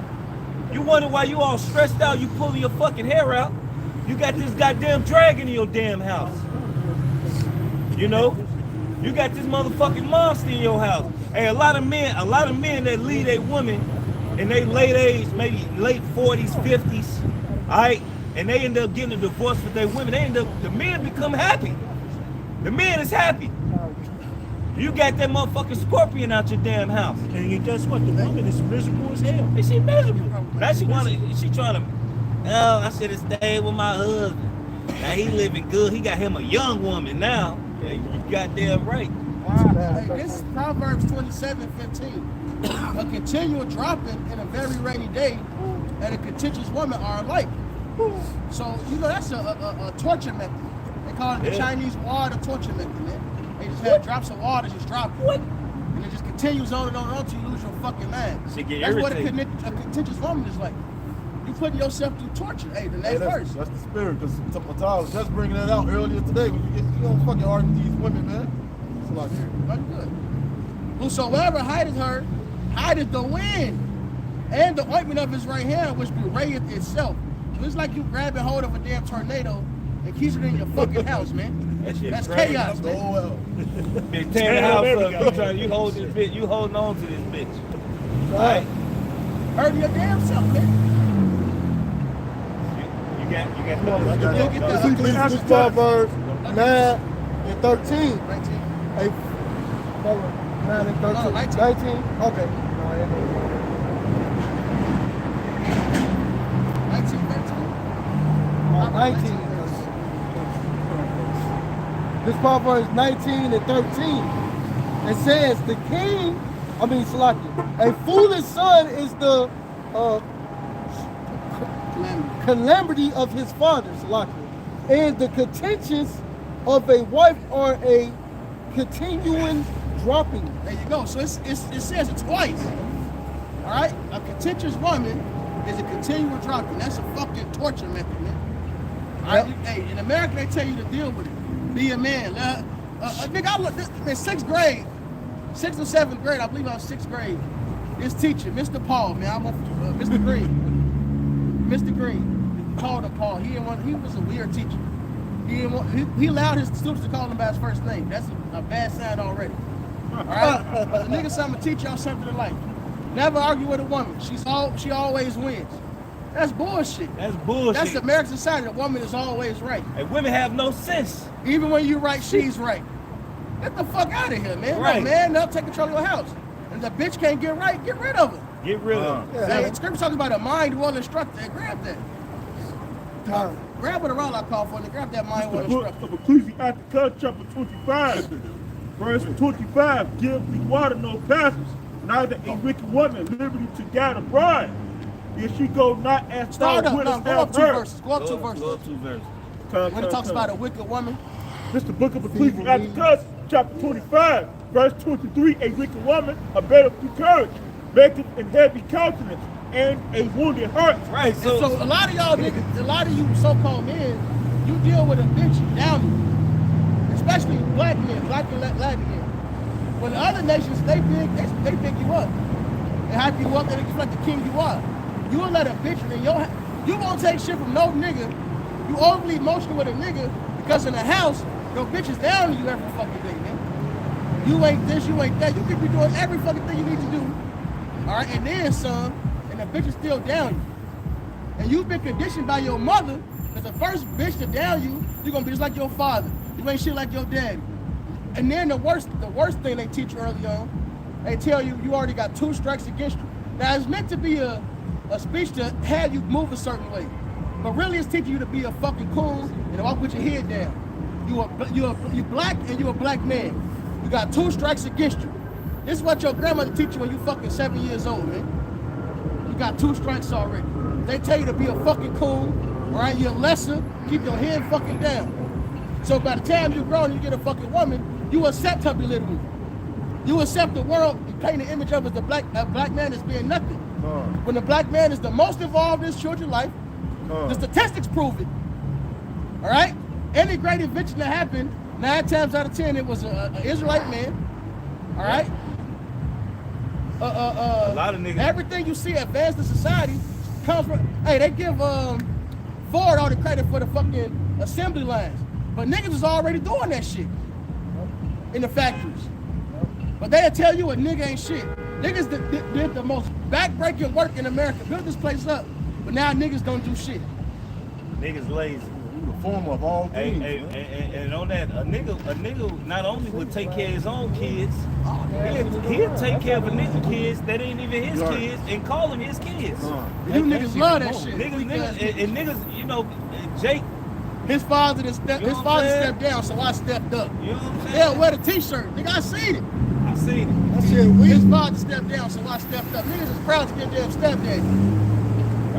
You wonder why you all stressed out, you pulling your fucking hair out. You got this goddamn dragon in your damn house. You know? You got this motherfucking monster in your house. Hey, a lot of men that leave a woman in their late age, maybe late 40s, 50s, all right, and they end up getting a divorce with their women. The men become happy. The man is happy. You got that motherfucking scorpion out your damn house. And guess what? The woman is miserable as hell. And she miserable. Now she trying to, oh, I should have stayed with my husband. Now he living good. He got him a young woman now. Yeah, you goddamn right. Hey, this is Proverbs 27:15. A continual dropping in a very rainy day and a contentious woman are alike. So, you know, that's a torture method. They call it the Chinese water torture method, man. They just have drops of water just drop. What? And it just continues on and on and on till you lose your fucking mind. She get That's irritated. what a contentious woman is like. You putting yourself through torture. Hey, the next verse. That's the spirit. Because I was just bringing that out earlier today. When you don't fucking argue with these women, man. It's like, Not good. Whosoever hideth the wind, and the ointment of his right hand, which bewrayeth itself. So it's like you grabbing hold of a damn tornado and keeping it in your fucking house, man. That's chaos, man. oh well. Bitch, tearing the house up. You hold this bitch. You holding on to this bitch. Right? Hurting your damn self, man. You got This is Proverbs 9 and 13. 19. Hey, 9 and 13. No, 19. 19? Okay. No, I ain't know. 19, 19. This Proverbs 19 and 13. It says, Salaki, a foolish son is the calamity of his father, Salaki, and the contentions of a wife are a continuing dropping. There you go. So it says it twice. All right? A contentious woman is a continual dropping. That's a fucking torture method, man. All right? Hey, in America, they tell you to deal with it. Be a man. Nigga, I looked in 6th grade, 6th or 7th grade, I believe I was 6th grade. This teacher, Mr. Paul, man, I'm Mr. Green. Mr. Green, called him Paul. He was a weird teacher. He allowed his students to call him by his first name. That's a bad sign already. All right? The nigga said, I'm gonna teach y'all something in life. Never argue with a woman. She always wins. That's bullshit. That's bullshit. That's the American society. The woman is always right. And women have no sense. Even when you're right, she's right. Get the fuck out of here, man. Right. No, man, they'll take control of your house. And the bitch can't get right, get rid of her. Get rid of them. Hey, Scripture talks about a mind well instructed. Hey, grab that. Grab what around I call for and grab that mind well The book instructed. of Ecclesiastes chapter 25, verse 25, give the water no passage, neither a wicked woman liberty to guide a bride. If she go not as thou Start up, wouldest go up have 2 her. verses. Go up 2 verses. Go up 2 verses. When it talks about a wicked woman, This is the book of Ecclesiastes chapter 25, verse 23, a wicked woman, a bed of courage, maketh an heavy countenance, and a wounded heart. Right, so a lot of y'all niggas, a lot of you so-called men, you deal with a bitch down here. Especially black men, black and Latin men. When the other nations, they pick you up. They hype you up, and they reflect the king you are. You will let a bitch in your house. You won't take shit from no nigga. You overly emotional with a nigga because in the house, your bitch is down to you every fucking day, man. You ain't this, you ain't that. You could be doing every fucking thing you need to do. All right, and then some, and the bitch is still down you. And you've been conditioned by your mother, because the first bitch to down you, you're gonna be just like your father. You ain't shit like your daddy. And then the worst thing they teach you early on, they tell you you already got 2 strikes against you. Now it's meant to be a speech to have you move a certain way, but really it's teaching you to be a fucking coon and to walk with your head down. You black and you a black man. You got 2 strikes against you. This is what your grandmother teach you when you fucking 7 years old, man. You got 2 strikes already. They tell you to be a fucking coon, all right? You're lesser, keep your head fucking down. So by the time you grow and you get a fucking woman, you accept her belittling. You accept the world and paint the image of as a black man as being nothing. When the black man is the most involved in his children's life, the statistics prove it. All right? Any great invention that happened, 9 times out of 10, it was an Israelite man. All right? A lot of niggas. Everything you see advanced in society comes from, hey, they give Ford all the credit for the fucking assembly lines. But niggas was already doing that shit in the factories. But they'll tell you a nigga ain't shit. Niggas did the most backbreaking work in America, built this place up. But now niggas don't do shit. Niggas lazy. The form of all things. And on that, a nigga not only would take care of his own kids, he'll take care of a nigga kids that ain't even his kids and call them his kids. You niggas love that shit. Niggas, you know, Jake. His father stepped down, so I stepped up. You know what I'm saying? They'll wear the t-shirt. Nigga, I seen it. I seen it. That shit weak. His father stepped down, so I stepped up. Niggas is proud to get their stepdaddy.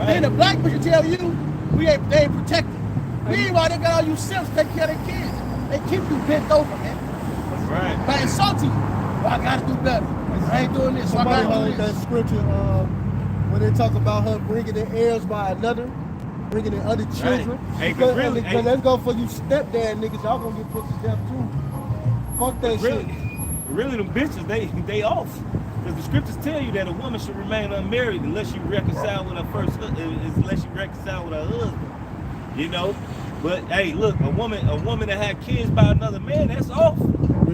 Then the black bitch tell you, they ain't protected. Meanwhile, they got all you simps taking care of their kids. They keep you bent over, man. That's right. By insulting you. Well, I gotta do better. I ain't doing this, so I Somebody gotta like do that this. scripture when they talk about her bringing in heirs by another, bringing in other children. Hey, but really, because let's go for you stepdad niggas, y'all gonna get put to death too. Fuck that shit. Really, them bitches, they off. Because the scriptures tell you that a woman should remain unmarried unless you reconcile with her husband. You know? But hey, look, a woman that had kids by another man, that's off.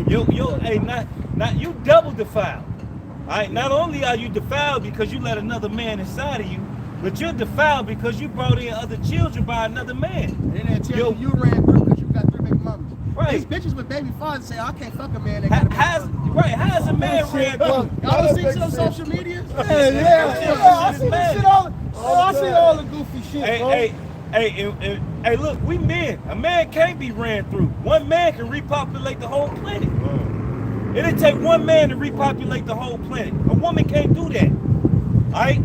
You double defiled. All right, not only are you defiled because you let another man inside of you, but you're defiled because you brought in other children by another man. And they tell you ran through because you got 3 baby mamas. Right. These bitches with baby fathers say, I can't fuck a man that got a baby father. How's a man ran through? Y'all see some social media? I see this shit I see all the goofy shit, bro. Hey, look, we men. A man can't be ran through. One man can repopulate the whole planet. It'll take one man to repopulate the whole planet. A woman can't do that. All right?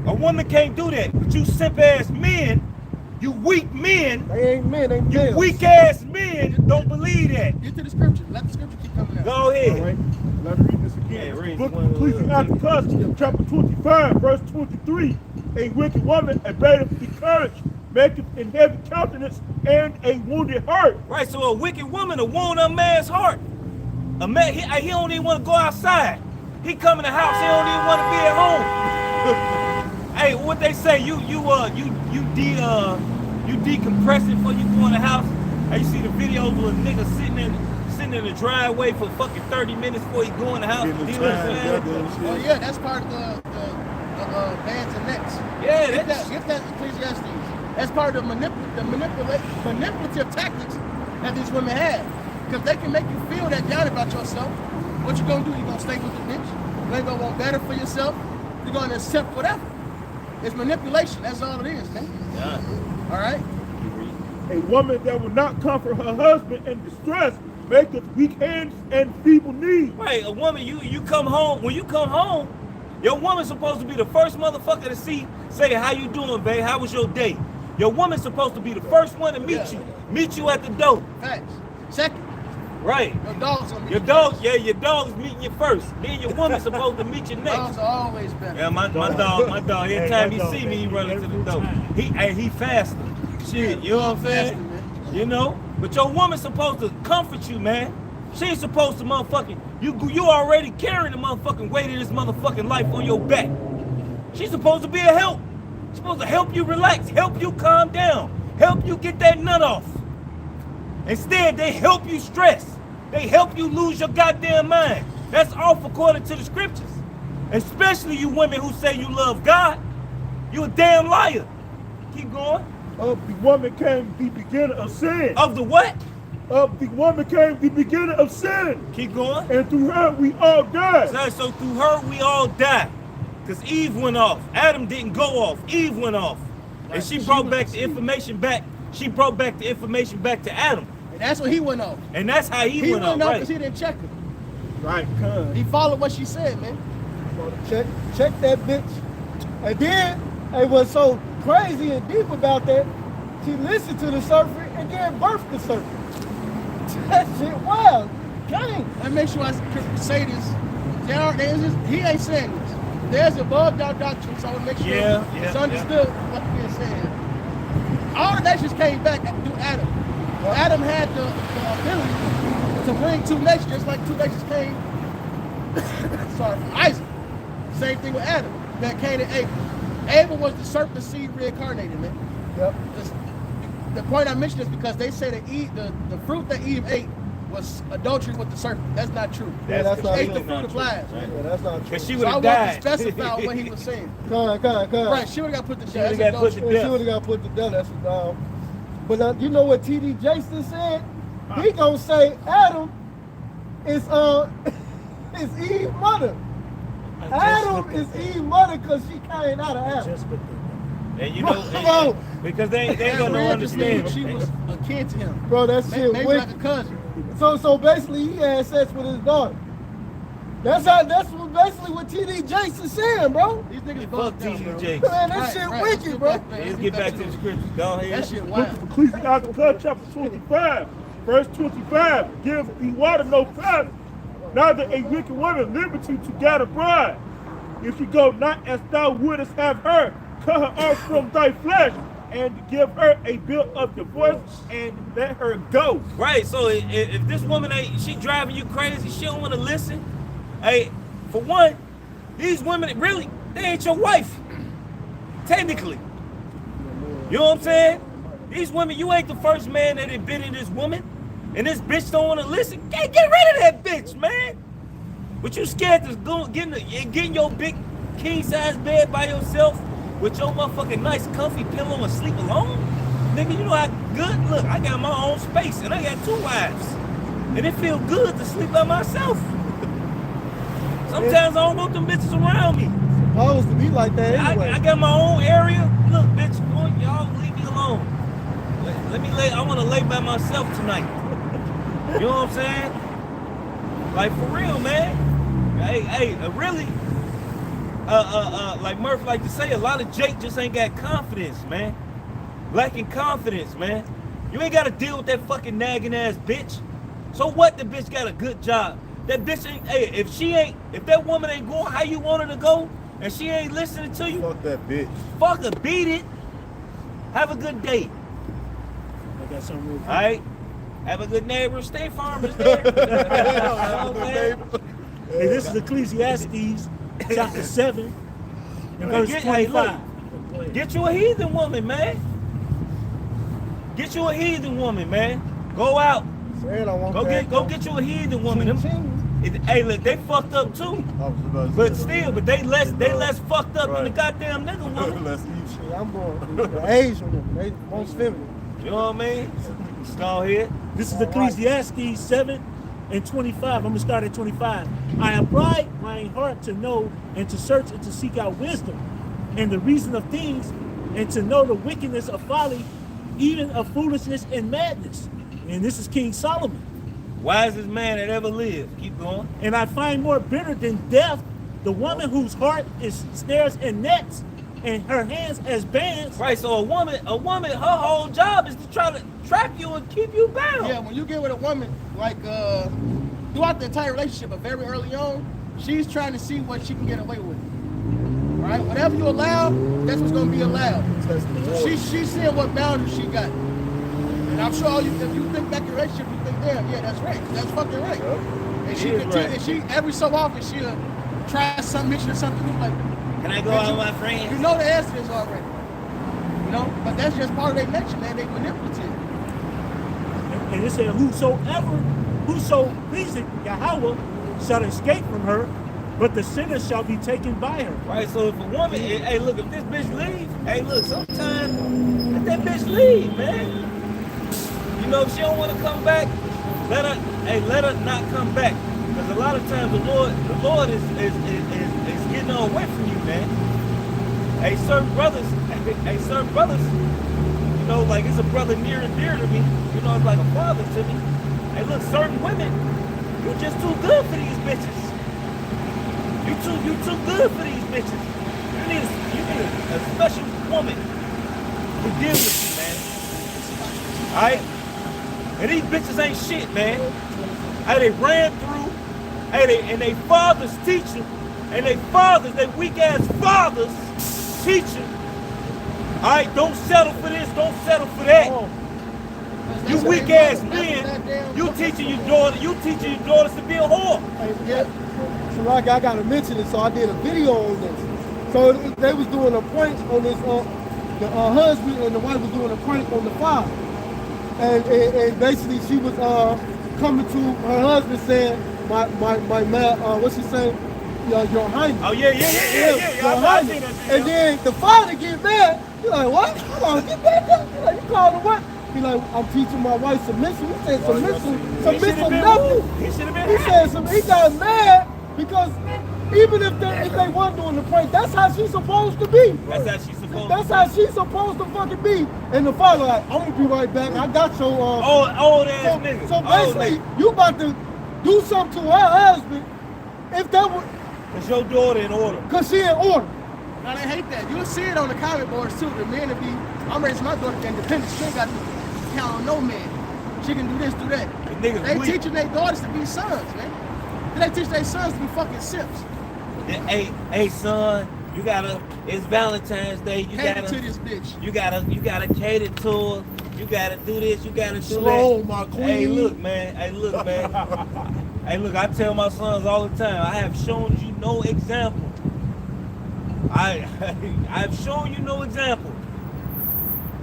A woman can't do that. But you simp-ass men, you weak men, They ain't men, they you males. weak-ass men don't believe that. Get to the scripture. Let the scripture keep coming out. Go ahead. All right, let me read this Yeah, again. read Book one, of Ecclesiastes, chapter 25, verse 23. A wicked woman abateth the courage, maketh in heavy countenance, and a wounded heart. Right, so a wicked woman will wound a man's heart. A man, he don't even want to go outside. He come in the house, he don't even want to be at home. Hey, what they say, you decompressing before you go in the house. Hey, you see the videos with a nigga sitting in the driveway for fucking 30 minutes before he go in the house. You know what I'm saying? Oh yeah, that's part of the bands and nets. Yeah, Get that Ecclesiastes. That's part of the manipulative tactics that these women have. Because they can make you feel that down about yourself. What you gonna do? You gonna stay with the bitch? You ain't gonna want better for yourself? You're gonna accept whatever. It's manipulation, that's all it is, man. Yeah. All right? A woman that will not comfort her husband in distress maketh weak hands and feeble knees. Right, a woman, you come home, when you come home, your woman's supposed to be the first motherfucker to say, how you doing, babe? How was your day? Your woman's supposed to be the first one to meet you at the door. Facts. Second, Right. your dog's gonna be Your dog's meeting you first. Then your woman's supposed to meet you next. Dogs are always better. Yeah, my dog, every time he see me, he run into the door. He faster. Shit, you know what I'm saying? You know? But your woman's supposed to comfort you, man. She ain't supposed to motherfucking, you already carrying the motherfucking weight of this motherfucking life on your back. She's supposed to be a help. She's supposed to help you relax, help you calm down, help you get that nut off. Instead, they help you stress. They help you lose your goddamn mind. That's off according to the scriptures. Especially you women who say you love God. You a damn liar. Keep going. Of the woman came the beginning of sin. Of the what? Of the woman came the beginning of sin. Keep going. And through her we all died. So through her we all died. Because Eve went off. Adam didn't go off. Eve went off. Right. And she brought back the information back. She brought back the information back to Adam. And that's when he went off. And that's how he went off. Because he didn't check her. Right. He followed what she said, man. Check that bitch. And then it was so crazy and deep about that. She listened to the serpent and then birthed the serpent. That shit wild. Gang. Let me make sure I say this. He ain't saying this. There's above our doctrine, so I want to make sure it's understood what's being said. All the nations came back through Adam. Adam had the ability to bring two nations, just like two nations came. Sorry, from Isaac. Same thing with Adam. That came to Abel. Abel was the serpent seed reincarnated, man. Yep. The point I mentioned is because they say that Eve, the fruit that Eve ate was adultery with the serpent. That's not true. That's not ate true. the fruit of lies. Yeah, that's not true. Because she So would I have want died. to specify what he was saying. Come on. Right, she would have got put to death. She would've got put to death. She would have got put to death. That's but you know what T.D. Jason said? He gonna say Adam is Eve's mother. Adam is Eve's mother because she came out of Adam. And you know, because they ain't gonna understand. She was a kid to him. Bro, that shit Maybe wicked. like a cousin. So basically he had sex with his daughter. That's basically what T.D. Jason saying, bro. These niggas Fuck both down, bro. T.D. Man, that shit wicked, bro. Let's get back to the scriptures. Go ahead. That shit wild. Ecclesiastes chapter 25, verse 25. Give the water no price, neither a wicked woman liberty to get a bride. If she go not as thou wouldest have her, cut her off from thy flesh, and give her a bill of divorce and let her go. Right, so if this woman she driving you crazy, she don't want to listen. Hey, for one, these women really, they ain't your wife. Technically. You know what I'm saying? These women, you ain't the first man that had been in this woman. And this bitch don't want to listen. Get rid of that bitch, man. But you scared to go get in your big king-size bed by yourself with your motherfucking nice comfy pillow and sleep alone? Nigga, you know how good? Look, I got my own space and I got 2 wives. And it feel good to sleep by myself. Sometimes I don't want them bitches around me. Supposed to be like that anyway. I got my own area. Look, bitch, y'all leave me alone. Let me lay, I want to lay by myself tonight. You know what I'm saying? Like, for real, man. Hey, really, like Murph like to say, a lot of Jake just ain't got confidence, man. Lacking confidence, man. You ain't got to deal with that fucking nagging ass bitch. So what? The bitch got a good job. That bitch ain't, hey, if that woman ain't going how you want her to go, and she ain't listening to you, Fuck that bitch. fuck her, beat it. Have a good day. I got something real quick. All right? Have a good neighbor. Stay farmers there. Hey, this is Ecclesiastes chapter 7 and verse 25. Get you a heathen woman, man. Get you a heathen woman, man. Go out. Go get you a heathen woman. Hey, look, they fucked up too. But still, they less fucked up than the goddamn nigga woman. I'm going the Asian woman. They most feminine. You know what I mean? Go ahead. This is Ecclesiastes 7 and 25. I'm going to start at 25. I applied my heart to know and to search and to seek out wisdom and the reason of things and to know the wickedness of folly, even of foolishness and madness. And this is King Solomon. Wisest man that ever lived. Keep going. And I find more bitter than death the woman whose heart is snares and nets and her hands as bands. Right, so a woman, her whole job is to try to trap you and keep you bound. Yeah, when you get with a woman, like throughout the entire relationship, but very early on, she's trying to see what she can get away with. Right? Whatever you allow, that's what's gonna be allowed. So she's seeing what boundaries she got. And I'm sure if you think back in a relationship, you think, damn, yeah, that's right. That's fucking right. Yep. And she continue, right. And she every so often she'll try some mission or something like, can I go out with my friends? You know the answer is already. You know? But that's just part of their nature, man. They manipulative. And it said, whosoever whoso pleaseth Yahweh shall escape from her, but the sinner shall be taken by her. Right, so if a woman, hey, look, if this bitch leave, hey, look, sometimes let that bitch leave, man. You know, if she don't want to come back, let her not come back. Because a lot of times the Lord is getting away from you, man. Hey, certain brothers, you know, like it's a brother near and dear to me. You know, it's like a father to me. Hey, look, certain women, you just too good for these bitches. You too good for these bitches. You need a special woman to deal with you, man. Alright? And these bitches ain't shit, man. Hey, they ran through, and they fathers teaching, and they weak ass fathers teaching. Alright, don't settle for this, don't settle for that. You weak ass men, you teaching your daughters to be a whore. Yeah. So like I gotta mention it, so I did a video on this. So they was doing a prank on this, the husband and the wife was doing a prank on the father. And basically she was coming to her husband saying, my man, what's she saying? Your Highness. Oh yeah. Your Highness. And then the father get mad. He's like, what? Hold on, get back up. He's like, you called her what? He's like, I'm teaching my wife submission. He said submission nothing. He should have been. He said he got mad because even if they weren't doing the prank, that's how she's supposed to be. That's how she's supposed to fucking be. And the father like, I'm gonna be right back. I got your old ass nigga. So basically, you about to do something to her husband if that was. Cause your daughter in order. Cause she in order. Now they hate that. You'll see it on the comment boards too. The men to be, I'm raising my daughter independent. She ain't got to count on no man. She can do this, do that. They teaching their daughters to be sons, man. They teach their sons to be fucking simps. Hey son, you gotta. It's Valentine's Day. You Cater gotta to this bitch. You gotta cater to her. You gotta do this. You gotta do Slow, that. my queen. Hey, look, man. Hey, look, I tell my sons all the time. I have shown you no example. I've shown you no example.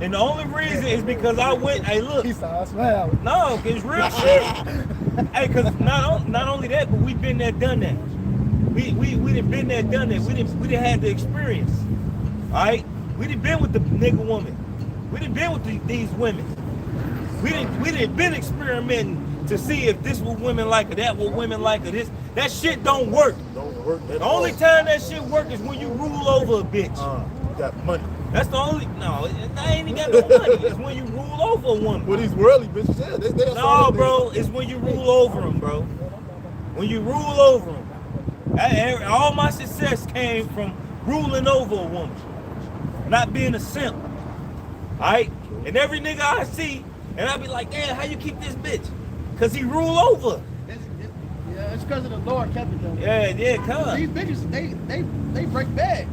And the only reason is because I went. Hey, look. He saw us now. No, it's real shit. Hey, cause not only that, but we've been there, done that. We done been there, done that. We didn't had the experience. All right, we done been with the nigga woman. We done been with these women. We done been experimenting to see if this what women like or that what women like or this. That shit don't work. Don't work. The only time that shit work is when you rule over a bitch. You got money. That's the only. No, I ain't even got no money. It's when you rule over a woman. Well, these worldly bitches, yeah, they No, bro, it's when you rule over them, bro. When you rule over them. All my success came from ruling over a woman, not being a simp. All right, and every nigga I see, and I be like, damn, how you keep this bitch? Cause he rule over. Yeah, it's because of the Lord kept it though. Yeah, come. These bitches, they break bad.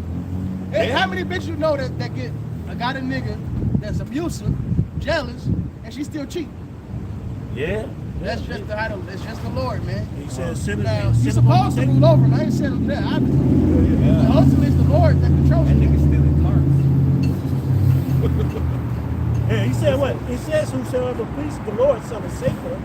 Hey, Yeah. how many bitches you know that got a nigga that's abusive, jealous, and she still cheat? Yeah. That's just the Lord, man. He says, Now, you're supposed to rule over him. I ain't saying that. But ultimately, it's the Lord that controls That you. nigga stealing cars. Yeah, he said what? He says, whosoever pleases the Lord shall escape her,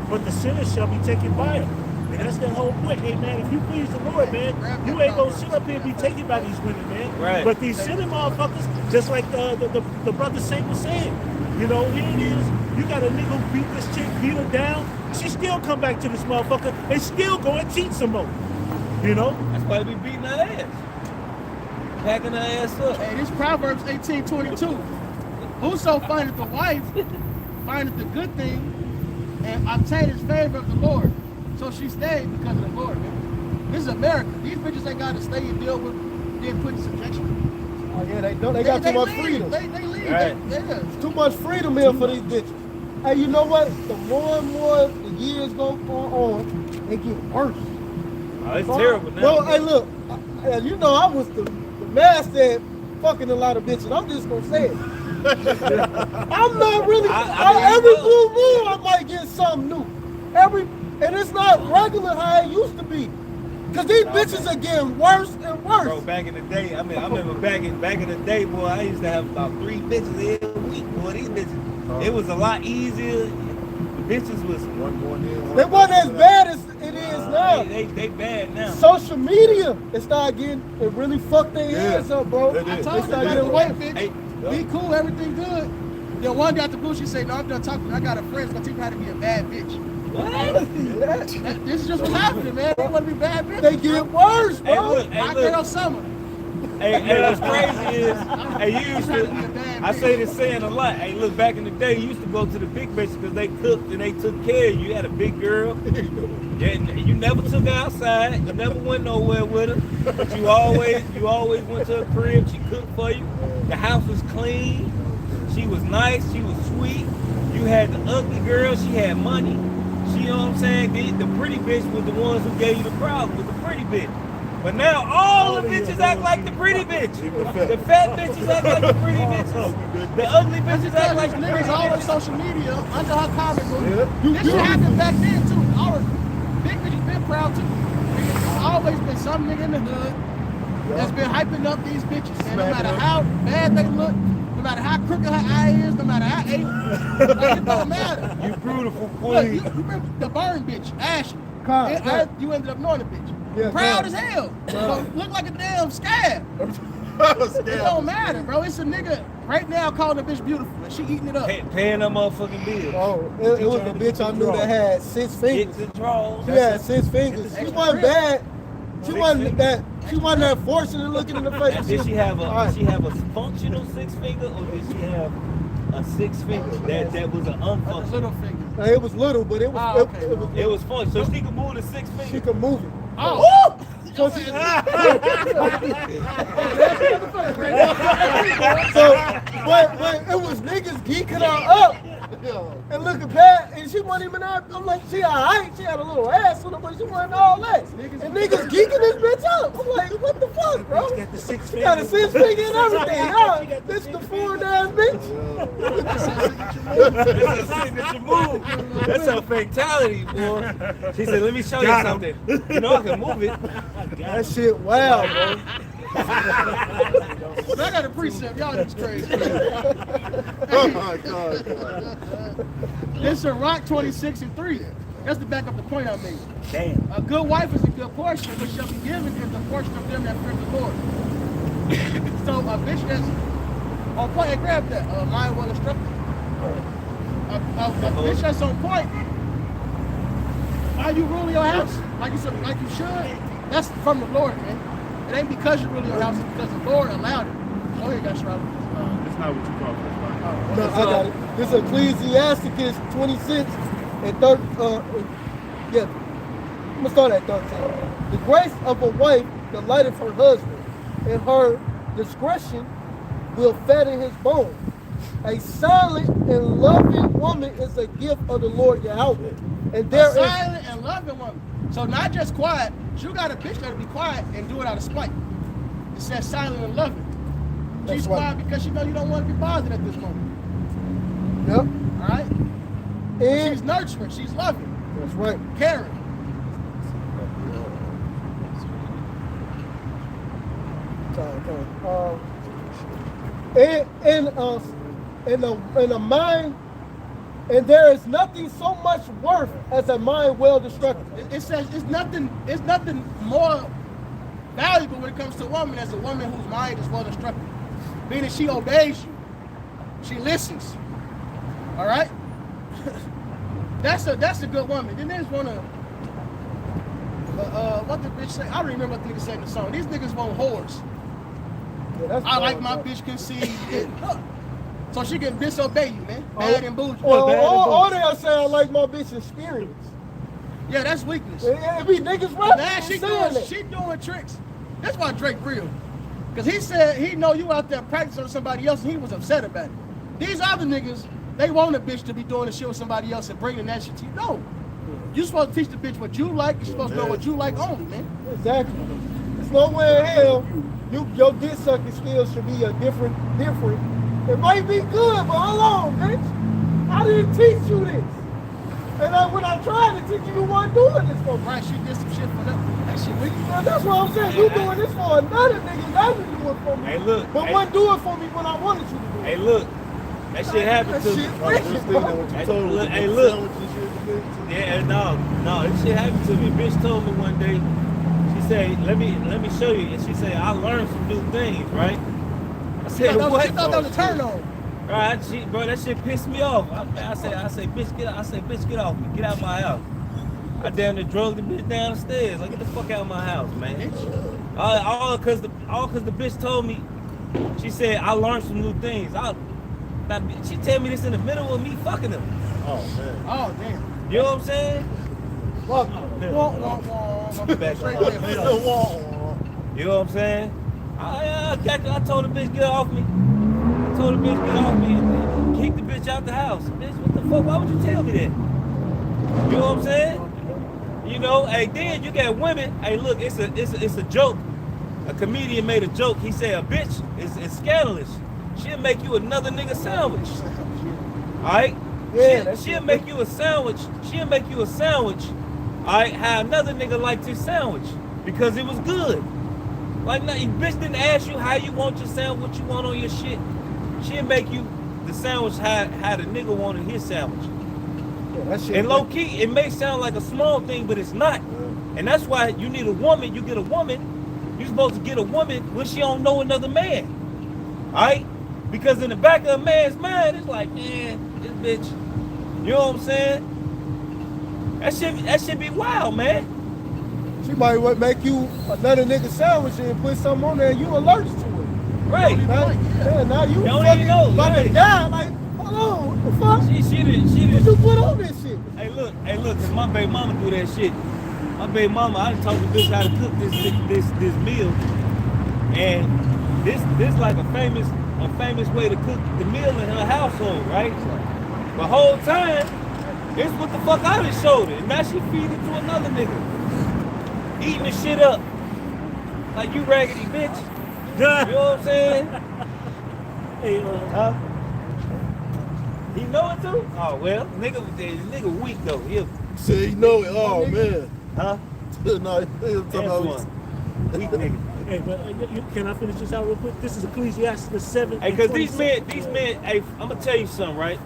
but the sinner shall be taken by him. And that's the whole point. Hey, man, if you please the Lord, man, you ain't gonna sit up here and be taken by these women, man. Right. But these sinner motherfuckers, just like the brother Saint was saying, you know, here it is. You got a nigga who beat this chick, beat her down. She still come back to this motherfucker and still go and cheat some more. You know? That's why they be beating her ass. Packing her ass up. Hey, this Proverbs 18:22. Whoso findeth the wife, findeth the good thing, and obtaineth favor of the Lord. So she stayed because of the Lord, man. This is America. These bitches ain't got to stay and deal with, then put in subjection. Oh yeah, they don't. They got too much freedom. They leave. Right. Yeah. Too much freedom here for these bitches. Hey, you know what? The more and more the years go on, they get worse. Oh, it's terrible now. Well, hey, look, you know I was the master at fucking a lot of bitches. I'm just gonna say it. I'm not really. Every blue moon, I might get something new. And it's not regular how it used to be. Cause these bitches are getting worse and worse. Bro, back in the day, I remember back in the day, boy, I used to have about 3 bitches every week, boy. These bitches, it was a lot easier. bitches was One going in. They wasn't as bad as it is now. they bad now. Social media, it started getting, it really fucked their heads up, bro. It I is. told you, started man, getting wait, away. bitch. Be cool, everything good. Then one got the blue, she said, no, I'm done talking. I got a friend, but teach me how to be a bad bitch. This is just what's happening, man. They want to be bad bitches. They get worse, Hey, bro. look, I get on summer. Hey, what's crazy is, hey, you used Trying to be a to, bad I bitch. say this saying a lot. Hey, look, back in the day, you used to go to the big bitches because they cooked and they took care of you. You had a big girl. Yeah, you never took her outside. You never went nowhere with her. But you always went to her crib. She cooked for you. The house was clean. She was nice. She was sweet. You had the ugly girl. She had money. She, you know what I'm saying? The pretty bitch was the ones who gave you the problem with the pretty bitch. But now all the bitches act like the pretty bitch. The fat bitches act like the pretty bitches. The ugly bitches act like the pretty Niggas all on bitches. social media under her comment. This shit happened back then too. All big bitches been proud too. There's always been some nigga in the hood that's been hyping up these bitches. And no matter how bad they look, no matter how crooked her eye is, no matter how like, it don't matter. You beautiful Look, you queen. remember the burn bitch, Ashley. Con, You ended up knowing the bitch. Yeah, Proud con. as hell. But look like a damn scab. It don't matter, bro. It's a nigga right now calling a bitch beautiful and she eating it up. Paying them motherfucking bills. Oh, it was the bitch I knew that had 6 Get fingers. the draws. She had 6 fingers. She wasn't bad. She wasn't that fortunate looking in the face. Now, did she have a All right. functional 6 finger or did she have a 6 finger that was an unfunctional? Little finger. It was little, but it was Oh, okay. It was fun. So she could move the 6 she finger. could move it. Oh. So she, so, but it was niggas geeking her up and looking bad, and she wasn't even out. I'm like, she alright, she had a little ass on her, but she wasn't all that. And niggas geeking this bitch up. I'm like, what the fuck, bro? She got the 6 She got a 6 finger and everything. Yeah, this the foreign ass bitch. That's a signature move. That's a fatality, boy. She said, let me show you something. You know I can move it. That shit wild, bro. I got a precept. Y'all niggas crazy. Oh my God. It's a rock 26:3. That's to back up the point I made. Damn. A good wife is a good portion, which shall be given is the portion of them that fear the Lord. So a bitch that's on point, hey, grab that. Mind well instructed. A bitch that's on point. Are you ruling your house like you should? That's from the Lord, man. It ain't because you ruling your house, it's because the Lord allowed it. Go ahead, guys, Charlotte. That's not what you call it. No, I got it. This is Ecclesiasticus 26 and 30. Yeah, I'm gonna start at 13. The grace of a wife delighteth her husband, and her discretion will fatten his bones. A silent and loving woman is a gift of the Lord Yahweh. And there A is silent and loving woman. So not just quiet. You got a bitch that'll be quiet and do it out of spite. It says silent and loving. She's That's right. quiet because she know you don't want to be bothered at this moment. Yep. All right? And She's nurturing. She's loving. that's right. Caring. In a mind, and there is nothing so much worth as a mind well instructed. It says it's nothing more valuable when it comes to a woman as a woman whose mind is well instructed. Meaning she obeys you. She listens. All right? That's a good woman. Then there's one of what the bitch say? I don't remember what the nigga said in the song. These niggas want whores. Yeah, that's I like my bad, bitch conceived. So she can disobey you, man. Bad and bougie. Or they'll say I like my bitch experience. Yeah, that's weakness. It be niggas right. Now she doing tricks. That's why Drake real. Cause he said he know you out there practicing on somebody else and he was upset about it. These other niggas, they want a bitch to be doing the shit with somebody else and bringing that shit to you. No. You supposed to teach the bitch what you like. You supposed to know what you like only, man. Exactly. There's no way in hell your dick sucking skills should be a different. It might be good, but hold on, bitch. I didn't teach you this. And when I tried to teach you, you weren't doing this for me. Right, she did some shit for that shit weak. Well, that's what I'm saying. You doing this for another nigga that you do it for me. Hey, look. But Hey. wouldn't do it for me when I wanted you to do it. Hey, look. That shit happened to me. Hey, look. Yeah, no, this shit happened to me. Bitch told me one day. She said, "Let me show you." And she said, "I learned some new things, right?" I said, "What?" You thought that was a turn on. Right, bro, that shit pissed me off. I say, bitch, get off me, get out my house. I damn near drove the bitch down the stairs. Like, get the fuck out of my house, man. All cause the bitch told me. She said I learned some new things. She tell me this in the middle of me fucking her. Oh man. Oh damn. You know what I'm saying? Wah. Back Straight on. there. You know what I'm saying? I told the bitch get off me. I told the bitch get off me and kick the bitch out the house. Bitch, what the fuck? Why would you tell me that? You know what I'm saying? You know, hey, then you got women. Hey, look, it's a joke. A comedian made a joke. He said a bitch is scandalous. She'll make you another nigga sandwich. Alright? Yeah, she'll make you a sandwich. She'll make you a sandwich. Alright, how another nigga liked his sandwich. Because it was good. Like, no, bitch didn't ask you how you want your sandwich, what you want on your shit. She'll make you the sandwich how the nigga wanted his sandwich. Yeah, and low key, it may sound like a small thing, but it's not. And that's why you need a woman. You get a woman. You're supposed to get a woman when she don't know another man. Alright? Because in the back of a man's mind, it's like, man, this bitch. You know what I'm saying? That should be wild, man. She might make you another nigga sandwich and put something on there and you allergic to it. Right. Now you don't fucking even know. about to Right. die. Like, hold on, what the fuck? She did. What you put on this shit? Hey, look, cause my baby mama do that shit. My baby mama, I done taught the bitch how to cook this meal, and this like a famous way to cook the meal in her household, right? The whole time, it's what the fuck I done showed her, and now she feed it to another nigga, eating the shit up, like you raggedy bitch. You know what I'm saying? Hey, Huh? He know it too? Oh well, nigga weak though. He'll Say he know it. Oh man. huh? No, he'll talk about Weak nigga. hey, but can I finish this out real quick? This is Ecclesiastes 7. Hey, cause these men, hey, I'm gonna tell you something, right?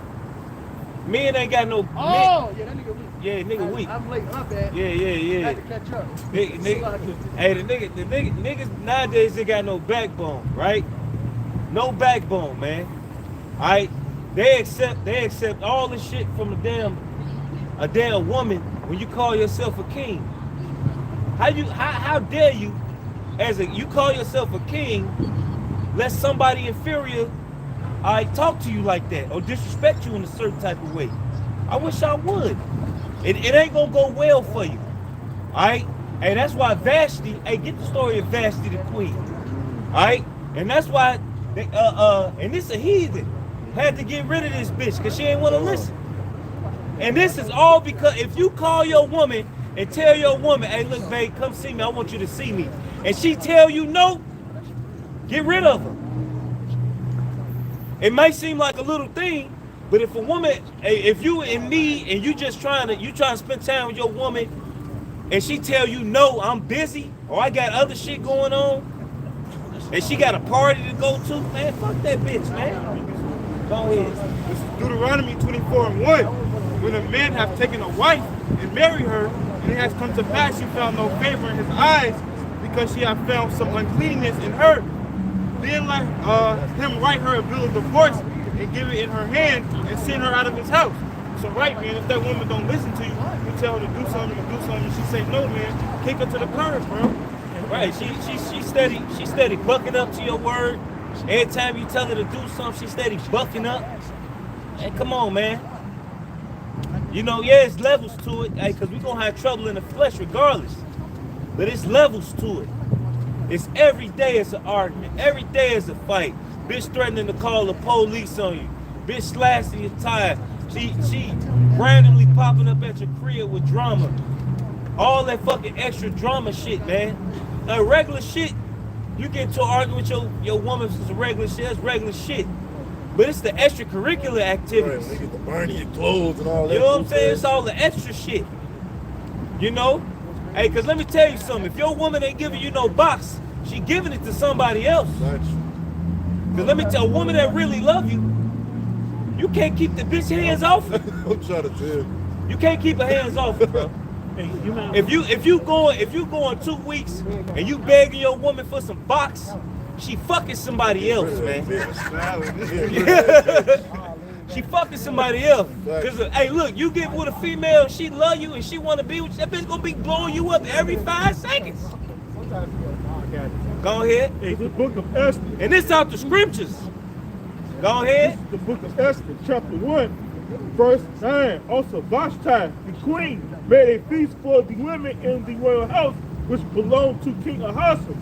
Men ain't got no. Oh, yeah, that nigga weak. Yeah, nigga weak. I'm late, my bad. Yeah. I had to catch up. Hey, the niggas nowadays they got no backbone, right? No backbone, man. Alright? They accept all the shit from a damn woman when you call yourself a king. How dare you, you call yourself a king, let somebody inferior talk to you like that or disrespect you in a certain type of way? I wish I would. It ain't gonna go well for you. Alright? And that's why Vashti, get the story of Vashti the queen. Alright? And that's why they, and this a heathen had to get rid of this bitch because she ain't want to listen. And this is all because if you call your woman and tell your woman, hey, look, babe, come see me. I want you to see me. And she tell you no, get rid of her. It might seem like a little thing, but if a woman, if you in need and you trying to spend time with your woman and she tell you no, I'm busy or I got other shit going on and she got a party to go to, man, fuck that bitch, man. Go ahead. This is Deuteronomy 24:1. When a man have taken a wife and married her, and it has come to pass you found no favor in his eyes, because she have found some uncleanness in her, then let him write her a bill of divorce and give it in her hand and send her out of his house. So right, man, if that woman don't listen to you, you tell her to do something, and she say no, man, kick her to the curb, bro. Right, she steady bucking up to your word. Every time you tell her to do something, she steady bucking up. Hey, come on, man. You know, yeah, it's levels to it, because we're going to have trouble in the flesh regardless. But it's levels to it. It's every day it's an argument. Every day it's a fight. Bitch threatening to call the police on you. Bitch slashing your tire. She randomly popping up at your crib with drama. All that fucking extra drama shit, man. Regular shit, you get into an argument with your woman for some regular shit, that's regular shit. But it's the extracurricular activities. Right, they get the burning your clothes and all that. You know what I'm saying? It's all the extra shit. You know? Hey, because let me tell you something. If your woman ain't giving you no box, she giving it to somebody else. Because let me tell you, a woman that really love you, You can't keep the bitch hands off. I'm trying to tell you. You can't keep her hands off, bro. Hey, you man. If you going 2 weeks and you begging your woman for some box, she fucking somebody else, man. She fucking somebody else. Cause hey, look, you get with a female, she love you and she want to be with you. That bitch gonna be blowing you up every 5 seconds. Go ahead. Hey, the book of Esther. And this out the scriptures. Go ahead. The book of Esther, chapter 1, verse 9. Also, Vashti, the queen, made a feast for the women in the royal house, which belonged to King Ahasuerus.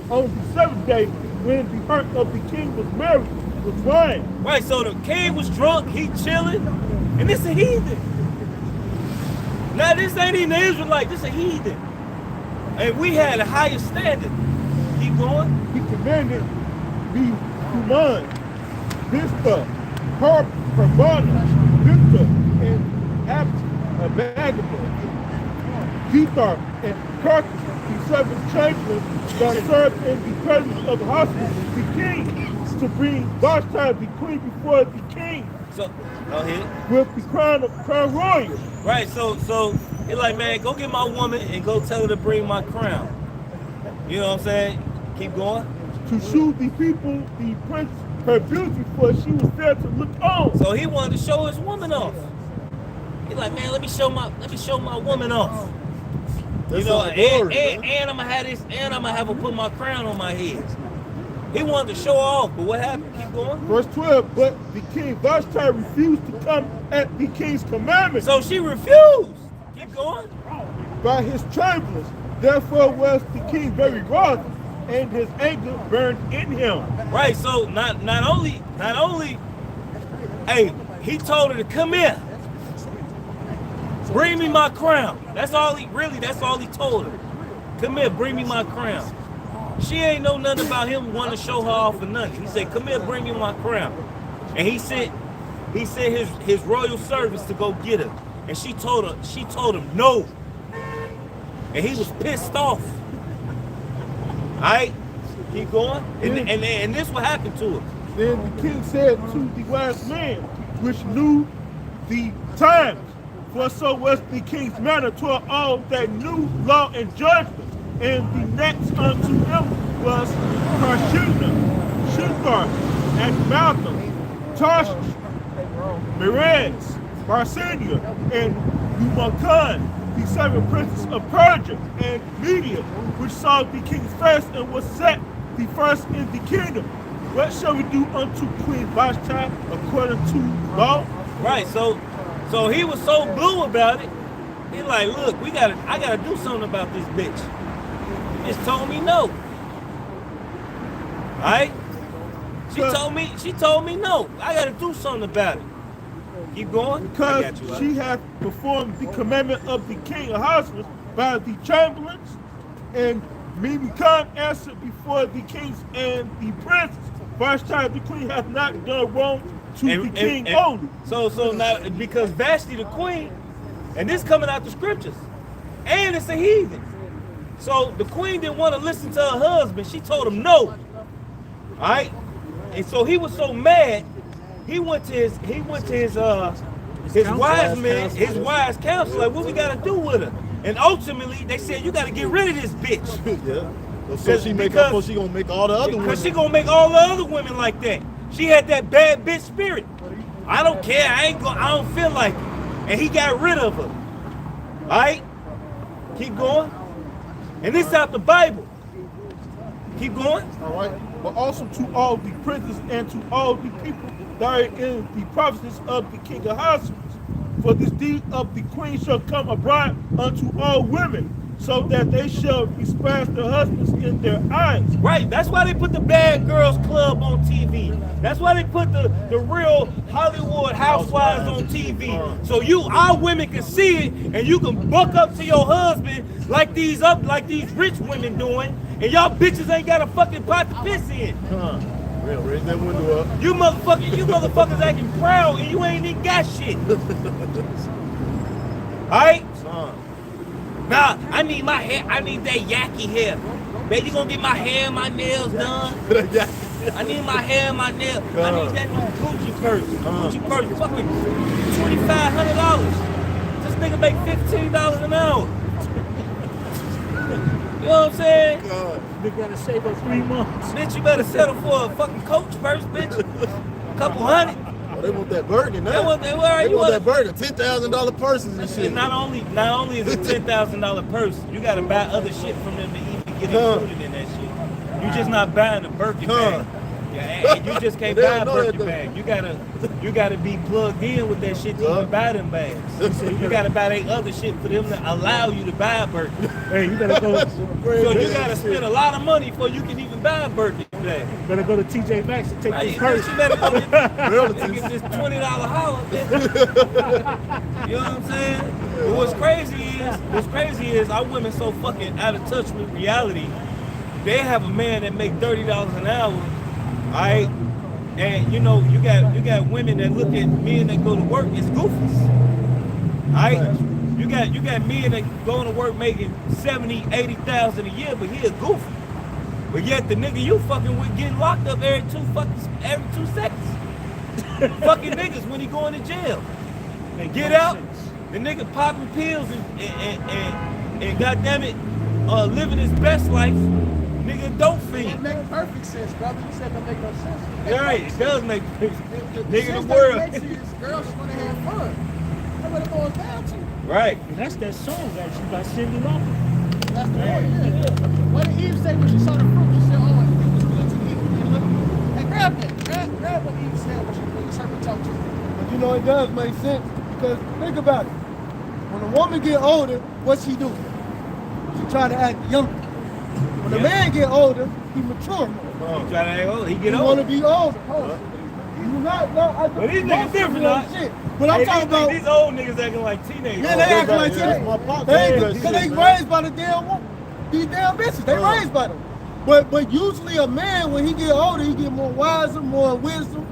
On the 7th day, when the heart of the king was merry with wine. Right, so the king was drunk, he chilling, and this a heathen. Now this ain't even an Israelite, this a heathen. And we had a higher standard. Keep going. He commanded the Human, Biztha, Harbana, Victor, and Abagaba, Gethar, and Carthage, the 7 chamberlains that served in the presence of Ahasuerus, the king, to bring Vashti, the queen, before the king. So, go ahead. With the crown royal. Right, so it's like, man, go get my woman and go tell her to bring my crown. You know what I'm saying? Keep going. To show the people, the prince, her beauty, for she was there to look on. So he wanted to show his woman off. He's like, man, let me show my woman off. That's you know, all glory, and I'm gonna have this, and I'm gonna have her put my crown on my head. He wanted to show off, but what happened? Keep going. Verse 12, but the king Vashti refused to come at the king's commandment. So she refused. Keep going. By his chamberlains. Therefore was the king very wroth, and his anger burned in him. Right, so not only, hey, he told her to come here. Bring me my crown. That's all he told her. Come here, bring me my crown. She ain't know nothing about him wanting to show her off or nothing. He said, come here, bring me my crown. And he sent his royal servants to go get her. And she told him no. And he was pissed off. Alright? Keep going. And this what happened to her. Then the king said to the wise man, which knew the times, for so was the king's manner toward all that knew law and judgment. And the next unto him was Karshina, Shethar, and Malcolm, Tarshish, Meres, Barsania, and Umakan, the 7 princes of Persia and Media, which saw the king's face and was set the first in the kingdom. What shall we do unto Queen Vashti according to law? Right, so he was so blue about it. He like, look, I gotta do something about this bitch. He just told me no. Alright? She told me no. I gotta do something about it. Keep going. Because she hath performed the commandment of the king Ahasuerus by the chamberlains, and Memucan answered before the kings and the princes. Vashti the queen hath not done wrong to the king only. So now, because Vashti the queen, and this coming out the scriptures, and it's a heathen. So the queen didn't want to listen to her husband. She told him no. All right, and so he was so mad. He went to his wise men, his wise counsel. Like, what we gotta do with her? And ultimately, they said you gotta get rid of this bitch. Yeah. So she gonna make all the other women. Because she gonna make all the other women like that. She had that bad bitch spirit. I don't care. I don't feel like it. And he got rid of her. All right? Keep going. And this out the Bible. Keep going. All right. But also to all the princes and to all the people that are in the provinces of the king Ahasuerus. For this deed of the queen shall come abroad unto all women, so that they shall despise their husbands in their eyes. Right, that's why they put the Bad Girls Club on TV. That's why they put the real Hollywood housewives on TV. So our women can see it, and you can buck up to your husband like these rich women doing, and y'all bitches ain't got a fucking pot to piss in. Raise that window up. You motherfuckers acting proud, and you ain't even got shit. Alright? Nah, I need that yucky hair. Baby, you gonna get my hair and my nails done? I need my hair, my nail. I need that Gucci purse. Gucci purse, fucking $2,500. This nigga make $15 an hour. You know what I'm saying? They gotta save up 3 months. Bitch, you better settle for a fucking Coach purse, bitch. A couple hundred. Oh, they want that Birkin now. They want They you want want that Birkin, $10,000 purses and shit. And not only is it $10,000 purse, you gotta buy other shit from them to even get included in that shit. You just not buying a Birkin bag. Yeah, and you just can't They buy a don't know Birkin that, bag. You gotta be plugged in with that shit to even buy them bags. You gotta buy that other shit for them to allow you to buy a Birkin. Hey, you better go. So you gotta spend a lot of money before you can even buy a Birkin bag. Better go to TJ Maxx and take Right, this you purse. better go get this $20 holler, bitch. You know what I'm saying? But what's crazy is our women so fucking out of touch with reality. They have a man that make $30 an hour, all right? And you know, you got women that look at men that go to work as goofies. All right? You got men that going to work making 70, 80,000 a year, but he a goofy. But yet the nigga you fucking with getting locked up every 2 seconds. Fucking niggas when he going to jail. And get out, the nigga popping pills and goddamn it, living his best life. Nigga don't It fiend. makes perfect sense, brother. You said that make no sense. Yeah, right, it does make sense. The Nigga, sense the that world. makes is girls just want to have fun. That's what it boils down to. Right. And that's that song actually by Cyndi Lauper. That's the point, yeah. What did Eve say when she saw the fruit? She said, oh, it was good to eat. Hey, grab that. Grab what Eve said when the serpent talked to her. But you know, it does make sense because think about it. When a woman get older, what she do? She try to act younger. When a man get older, he mature more. He try to act old, he He get want old. to be older. You not, no, I But these niggas different, like huh? shit. But I'm talking about, these old niggas acting like teenagers. yeah, they act like That's my that. pop They did that because they shit, man. raised by the these damn bitches. They raised by them. But usually a man, when he get older, he get more wiser, more wisdom.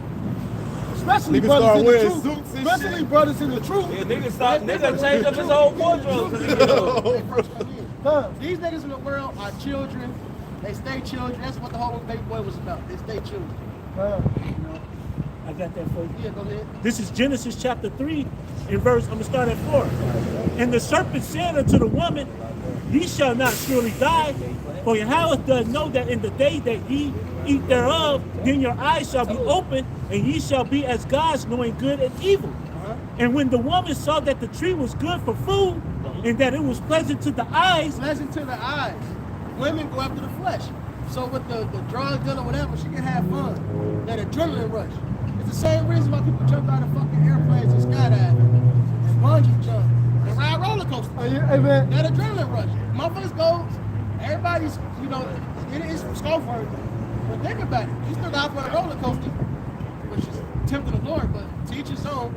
Especially Niggas brothers start in the wearing truth. suits and Especially shit. brothers in the truth. Yeah, nigga change up his whole wardrobe because he get old. They first come in. Huh. These niggas in the world are children. They stay children. That's what the whole baby boy was about. They stay children. Huh. You know? I got that for you. Yeah, go ahead. This is Genesis chapter 3 in verse, I'm going to start at 4. And the serpent said unto the woman, ye shall not surely die, for Yahweh does know that in the day that ye eat thereof, then your eyes shall be opened, and ye shall be as gods, knowing good and evil. And when the woman saw that the tree was good for food, and that it was pleasant to the eyes, Pleasant to the eyes. Women go after the flesh. So with the drug deal or whatever, she can have fun. That adrenaline rush. It's the same reason why people jump out of fucking airplanes and skydive and bungee jump and ride roller coasters. Hey man, That adrenaline rush. Motherfuckers go, everybody's, you know, it is skull worthy. But think about it. You still got for a roller coaster, which is tempting the Lord, but to each his own.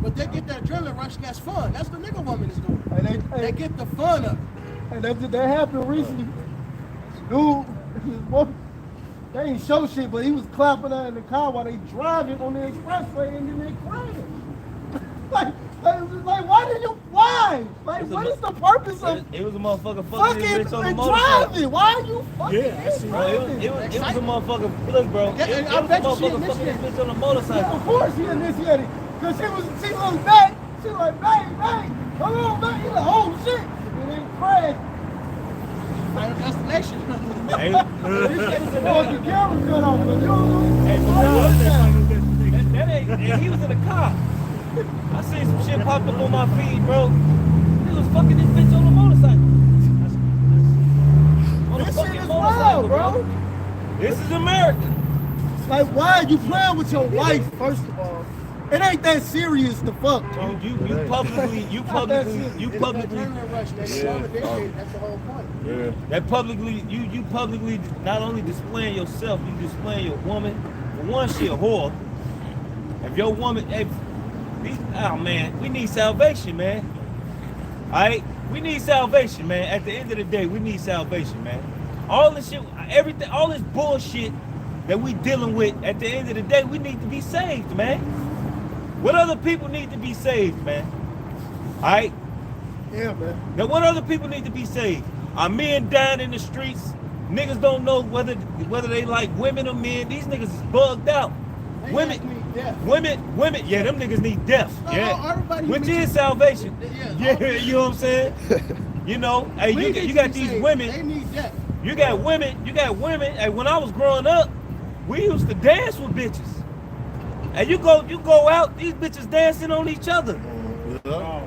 But they get that adrenaline rush, that's fun. That's what the nigga woman is doing. They get the fun of it. and that happened recently. Dude, his woman, they ain't show shit, but he was clapping her in the car while they driving on the expressway, and then they crying. like, why? Like, what is the purpose of It was a motherfucker fucking this fucking bitch on the motorcycle. driving? Why are you fucking Yeah, I see. Bro, it was a motherfucker. Look, bro. Yeah, It and I was a bet you she motherfucker fucking this initiated. bitch on a Yeah, motorcycle. of course he initiated. Cause she looked back, she like, bang, come on, bang. He like, oh shit. And then crashed. Final destination. Hey, He said the camera cut off, but you don't know. hey, but Oh, that ain't, and he was in the car. I seen some shit pop up on my feed, bro. He was fucking this bitch on a motorcycle. On a This fucking shit is motorcycle, wild, bro. This is America. Like, why are you playing with your life, first of all? It ain't that serious to fuck, bro. You publicly, It's the adrenaline rush. That's the whole point. Yeah. that publicly, you publicly not only displaying yourself, you displaying your woman. For one, she a whore. If your woman, oh man, we need salvation, man. All right, we need salvation, man. At the end of the day, we need salvation, man. All this shit, everything, all this bullshit that we dealing with. At the end of the day, we need to be saved, man. What other people need to be saved, man? All right. Yeah, man. Now, what other people need to be saved? Are men dying in the streets Niggas don't know whether they like women or men. These niggas is bugged out. They Women, ask me death. women, yeah, them niggas need death. No, Yeah, everybody which needs- is salvation. Yeah, Yeah, you know what I'm saying? You know, hey, We you need got to be these saved. women. They need death. You got women. Hey, when I was growing up, we used to dance with bitches. And you go out, these bitches dancing on each other. Yeah.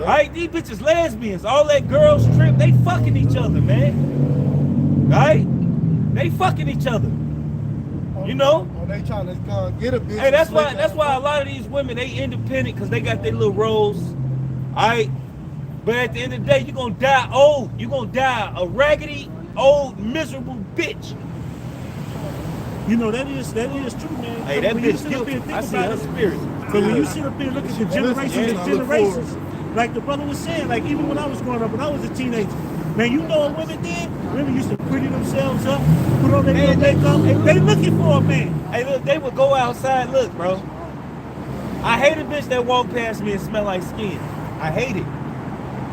Right? These bitches lesbians. All that girls trip, they fucking each other, man. Right? They fucking each other. You know? Or they trying to get a bitch. Hey, that's and why slick that's ass why a fuck. lot of these women, they independent because they got their little roles. Alright? But at the end of the day, you're gonna die old. You're gonna die a raggedy, old, miserable bitch. You know, that is true, man. Hey, that When you bitch sit up here guilty. and think I see about her it, spirit. but when you sit up here and look at the generations and I look generations, like the brother was saying, like even when I was growing up, when I was a teenager, man, you know what women did? Women used to pretty themselves up, put on their little makeup, they looking for a man. Hey, look, they would go outside. Look, bro. I hate a bitch that walk past me and smell like skin. I hate it.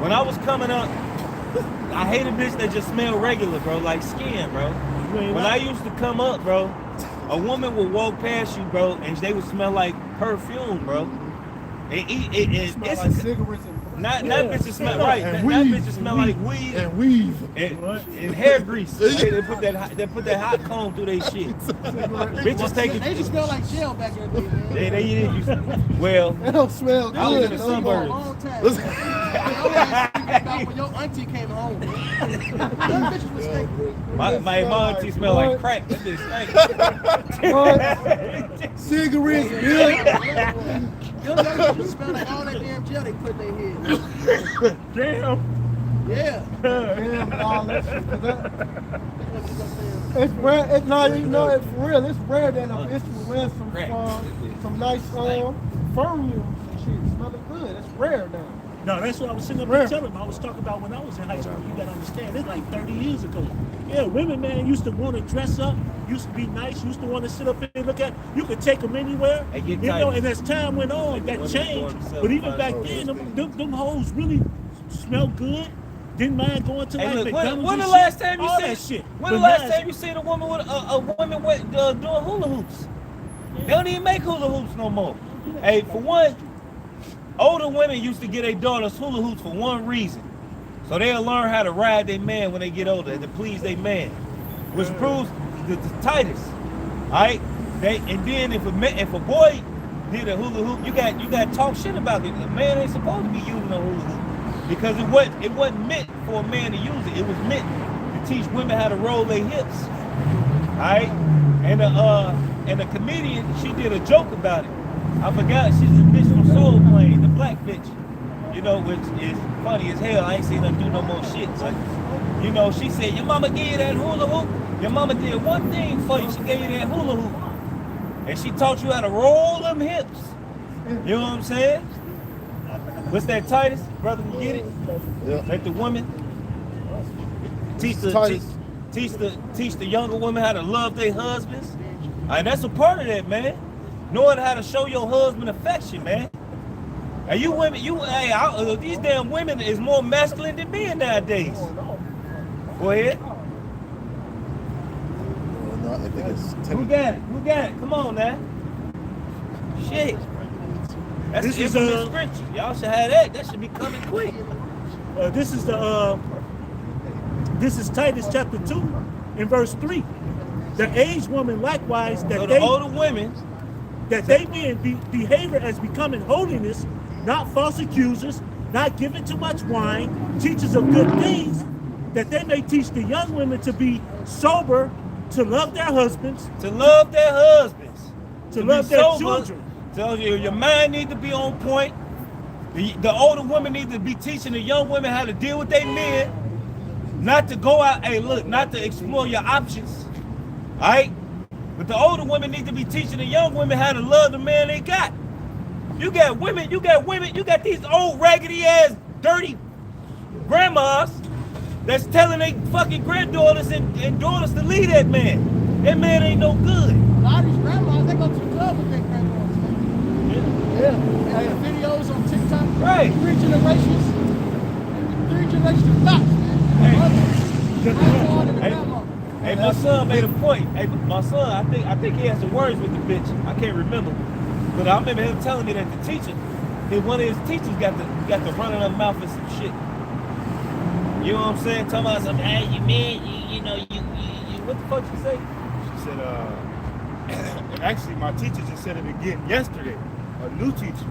When I was coming up, I hate a bitch that just smell regular, bro, like skin, bro. When I used to come up, bro, a woman would walk past you, bro, and they would smell like perfume, bro. It's Smell like cigarettes and not bitches smell right. And That weed. bitches smell like weed And weave. and hair grease. They put that hot comb through their shit. Bitches take They it. just smell like jail back in the day, man. They used well, They don't smell I was good. in the no suburbs. more. Long time. Your ass thinking about when your auntie came home. Them bitches was thinking. my auntie smell like crack. That bitch stank. Cigarettes, beer. Them bitches smell like all that damn gel they put in their head. Damn. Yeah. Damn, all that shit. 'Cause it's rare. It's not, you know, it's for real. It's rare that a bitch will wear some nice perfume and shit. Smelling good. It's rare now. No, that's what I was sitting up here telling him. I was talking about when I was in high school. You gotta understand, it's like 30 years ago. Yeah, women, man, used to want to dress up, used to be nice, used to want to sit up and look at. You could take them anywhere, Hey, you get know. tight. And as time went on, that Women changed. going to But even sell back fine then, them hoes really smelled good. Didn't mind going to Hey, like look, McDonald's when the and last shit, time you all seen that shit. when the But last now time you seen a woman with doing hula hoops? They don't even make hula hoops no more. Hey, for one, older women used to get their daughters hula hoops for one reason. So they'll learn how to ride their man when they get older, to please their man. Which proves the tightest. Alright? And then if a boy did a hula hoop, you got to talk shit about it. A man ain't supposed to be using a hula hoop. Because it wasn't meant for a man to use it. It was meant to teach women how to roll their hips. Alright? And the comedian, she did a joke about it. I forgot, she's a bitch from Soul Plane, the black bitch. You know, which is funny as hell. I ain't seen her do no more shit. But, you know, she said, your mama gave you that hula hoop. Your mama did one thing for you. She gave you that hula hoop. And she taught you how to roll them hips. You know what I'm saying? What's that, Titus? Brother, you get it? Yeah. Like the woman. Teach the younger women how to love their husbands. And that's a part of that, man. Knowing how to show your husband affection, man. And you women, these damn women is more masculine than men nowadays. Go ahead. No, I think it's Who got it? Who got it? Come on now. Shit. That's This the is, infamous scripture. Y'all should have that. That should be coming quick. This is Titus chapter 2 in verse 3. The aged woman likewise So that the older women, they be behavior as becoming holiness, not false accusers, not giving too much wine, teachers of good things, that they may teach the young women to be sober, to love their husbands, to love their husbands, to love be their sober. children. So your mind need to be on point. The older women need to be teaching the young women how to deal with their men, not to go out, hey look, not to explore your options. Alright? But the older women need to be teaching the young women how to love the man they got. You got these old raggedy ass dirty grandmas that's telling their fucking granddaughters and daughters to leave that man. That man ain't no good. A lot of these grandmas, they go to the club with their grandmas, man. Yeah. They have videos on TikTok. Right. Three generations to Fox, man. Hey. Mother, grandma, and the Hey. grandma. Hey, my son made a point. Hey, my son, I think he had some words with the bitch. I can't remember, but I remember him telling me that the teacher, one of his teachers got to running her mouth and some shit. You know what I'm saying? Talking about something. Hey, you man, you know you. What the fuck she say? She said, and actually my teacher just said it again yesterday. A new teacher.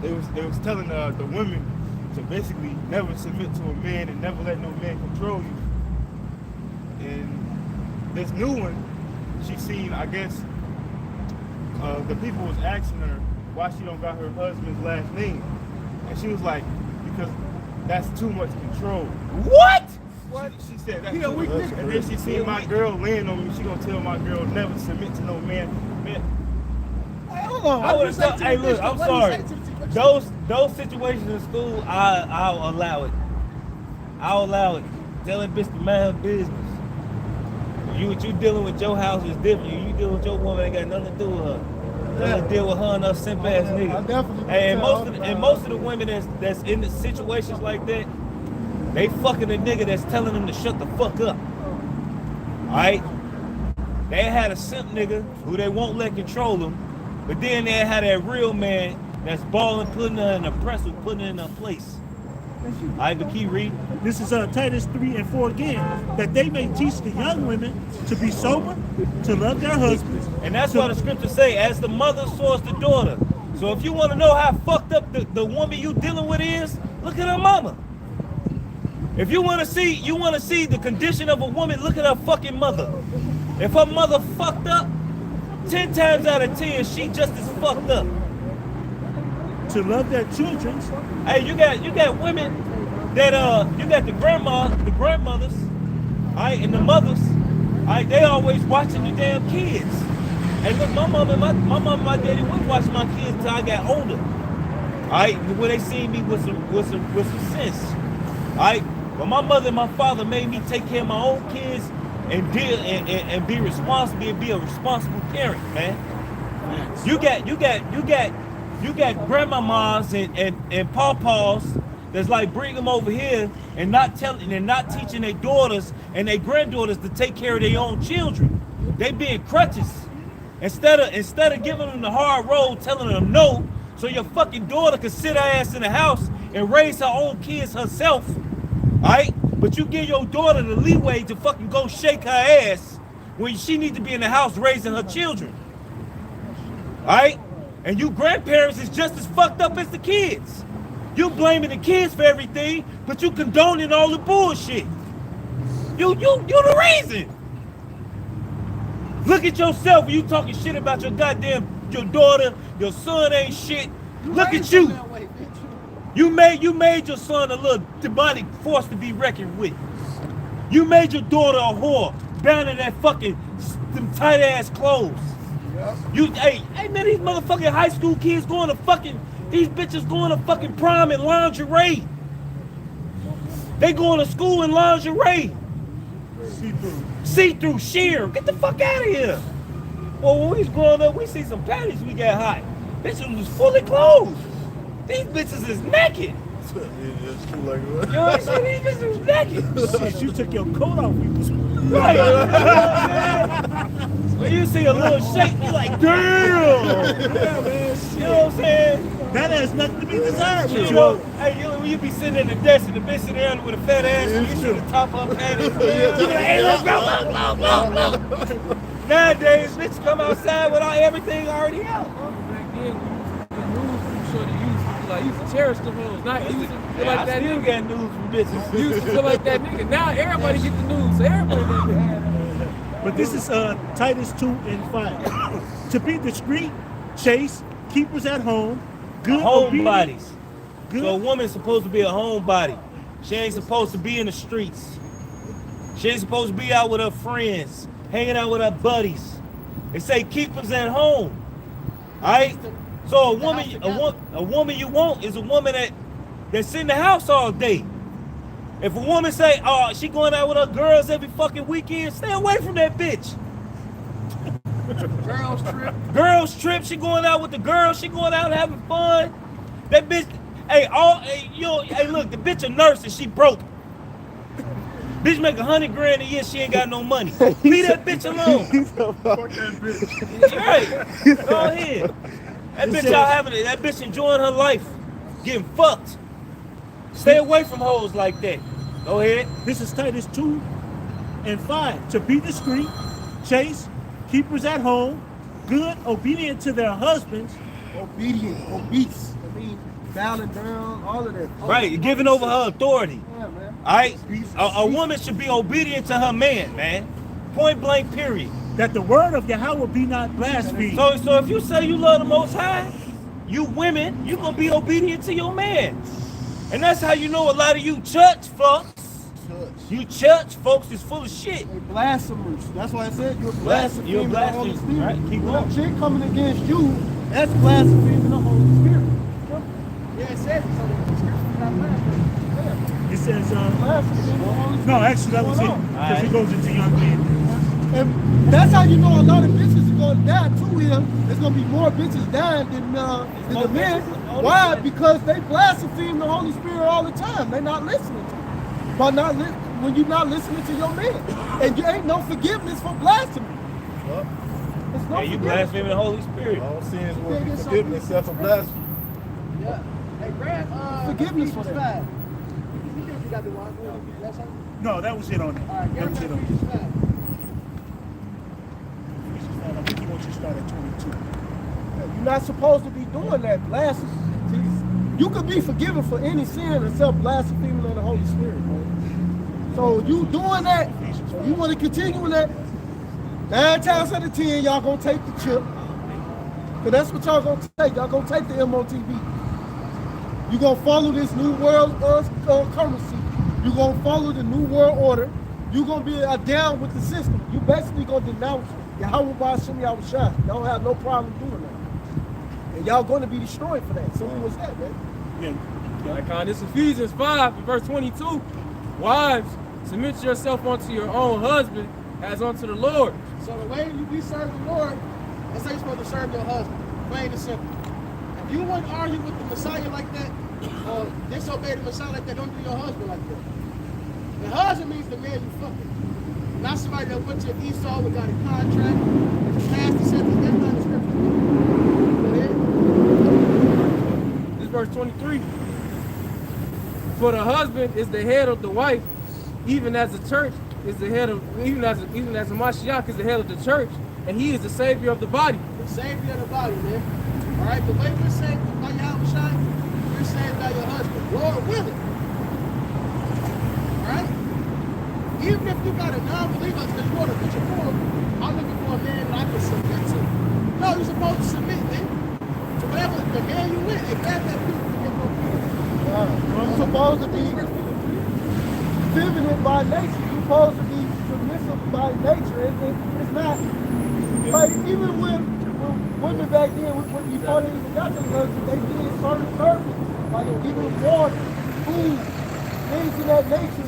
They was telling the women to basically never submit to a man and never let no man control you. And this new one, she seen, I guess, the people was asking her why she don't got her husband's last name. And she was like, because that's too much control. What? She said that's too much. And then she seen my girl laying on me. She gonna tell my girl never submit to no man. Hold on. I would have hey, look, I'm sorry. Those situations in school, I'll allow it. I'll allow it. Tell that bitch to mind her business. What you dealing with your house is different. You dealing with your woman ain't got nothing to do with her. Nothing to deal with her and her simp ass nigga. I definitely And most of the women that's in the situations like that, they fucking a nigga that's telling them to shut the fuck up. Alright? They had a simp nigga who they won't let control them, but then they had that real man that's balling, putting her in a press, putting her in her place. Alright, but keep reading. This is Titus 3 and 4 again, that they may teach the young women to be sober, to love their husbands. And that's why the scriptures say, as the mother soars the daughter. So if you want to know how fucked up the woman you dealing with is, look at her mama. If you want to see the condition of a woman, look at her fucking mother. If her mother fucked up, 10 times out of 10, she just as fucked up. To love their children. Hey, you got women that you got the grandmothers, alright, and the mothers, alright, they always watching the damn kids. Hey, look, my mom and my daddy would watch my kids until I got older. Alright, when they seen me with some sense. Alright, but my mother and my father made me take care of my own kids and deal and be responsible and be a responsible parent, man. You got grandmamas and pawpaws that's like bring them over here and not teaching their daughters and their granddaughters to take care of their own children. They being crutches. Instead of giving them the hard road, telling them no, so your fucking daughter can sit her ass in the house and raise her own kids herself. Alright? But you give your daughter the leeway to fucking go shake her ass when she needs to be in the house raising her children. Alright? And you grandparents is just as fucked up as the kids. You blaming the kids for everything, but you condoning all the bullshit. You the reason. Look at yourself when you talking shit about your daughter, your son ain't shit. Look at you. You made your son a little demonic force to be reckoned with. You made your daughter a whore, bound in that fucking them tight ass clothes. Hey man, these motherfucking high school kids these bitches going to fucking prom in lingerie. They going to school in lingerie. See-through sheer. Get the fuck out of here. Well, when we was growing up, we see some panties we got hot. Bitches was fully clothed. These bitches is naked. It's true like You know what I'm saying? These bitches was naked. Shit, you took your coat off. Right. You know what I'm saying? When you see a little shake, you like, damn. Yeah, man. You know what I'm saying? That has nothing to be desired. You know, hey, when you be sitting at the desk and the bitch sitting there with a fat ass, and you see the top of her panties. You be like, hey, let's go. Nowadays, bitches come outside without everything already out. Back then, the news, I'm sure they used to cherish the hoes. Not used to feel like that still nigga. got news from bitches. Used to feel like that nigga. Now everybody get the news. So everybody got the But this is Titus 2 and 5. To be discreet, chaste, keepers at home, good Homebodies. Good. So a woman's supposed to be a homebody. She ain't supposed to be in the streets. She ain't supposed to be out with her friends, hanging out with her buddies. They say keepers at home. Alright? So a woman you want is a woman that's in the house all day. If a woman say, oh, she going out with her girls every fucking weekend, stay away from that bitch. Girls trip, she going out with the girls, she going out having fun. That bitch, hey, look, the bitch a nurse and she broke. Bitch make 100 grand a year, she ain't got no money. Leave that bitch alone. Fuck that bitch. Right. Go ahead. That bitch out having it. That bitch enjoying her life. Getting fucked. Stay away from hoes like that. Go ahead. This is Titus 2:5. To be discreet, chaste, keepers at home, good, obedient to their husbands. Obedient, obese. I mean, bowing down, all of that. Right. You're giving over her authority. Yeah, man. All right? A woman should be obedient to her man. Point blank, period. That the word of Yahweh be not blasphemed. So if you say you love the Most High, you women, you gonna be obedient to your man. And that's how you know a lot of you church folks. You church folks is full of shit. They blasphemers. That's why I said you're blaspheming You're the Holy blaspheming, Spirit. right? Keep When a going. chick coming against you, that's blaspheming the Holy Spirit. Yeah, it says it's on the scripture. Not blasphemy. It says, Blaspheming the Holy Spirit. no, actually that was it. Because it goes into young men. And that's how you know a lot of bitches are going to die too here. There's going to be more bitches dying than the men. Why? Because they blaspheme the Holy Spirit all the time. They're not listening to it. But when you're not listening to your man. And you ain't no forgiveness for blasphemy. Well, There's no Yeah, you forgiveness. blaspheming the Holy Spirit. all sins will be forgiven except for blasphemy. Yeah. Hey, grab Forgiveness for Ephesians that. 5. You got the one. That's how. No, that was it on it. All right, That grab was it on it. Ephesians 5. I think he wants you to start at 22. You're not supposed to be doing that, blasphemy. You could be forgiven for any sin except blaspheming of the Holy Spirit, man. So you doing that, so you want to continue with that, 9 times out of 10, y'all gonna take the chip. Cause that's what y'all gonna take. Y'all gonna take the MOTB. You gonna follow this new world currency. You gonna follow the new world order. You gonna be down with the system. You basically gonna denounce YAHAWASHI, YAHAWASHI. Y'all have no problem doing that. And y'all gonna be destroyed for that. Simple as that, man. Yeah. Icon, this is Ephesians 5, verse 22. Wives, submit yourself unto your own husband as unto the Lord. So the way we serve the Lord, that's how you're supposed to serve your husband. Plain and simple. If you wouldn't argue with the Messiah like that, or disobey the Messiah like that, don't do your husband like that. The husband means the man you fucking. Not somebody that went to Esau and got a contract, and the pastor said that that's not the scripture. Go ahead. This is verse 23. For the husband is the head of the wife, even as the church is the head of, even as the Mashiach is the head of the church, and he is the savior of the body. The savior of the body, man. All right, the way we're saved by YAHAWASHI, you're saved by your husband. Lord willing. All right? Even if you got a non-believer, because you want to put your form, I'm looking for a man that I can submit to. No, you're supposed to submit, man. To whatever the man you with, if that's that people get no You're supposed to be feminine by nature. You're supposed to be submissive by nature. It's not. Like even when women back then, before they even got to the husband, they did certain services, like giving water, food, things of that nature.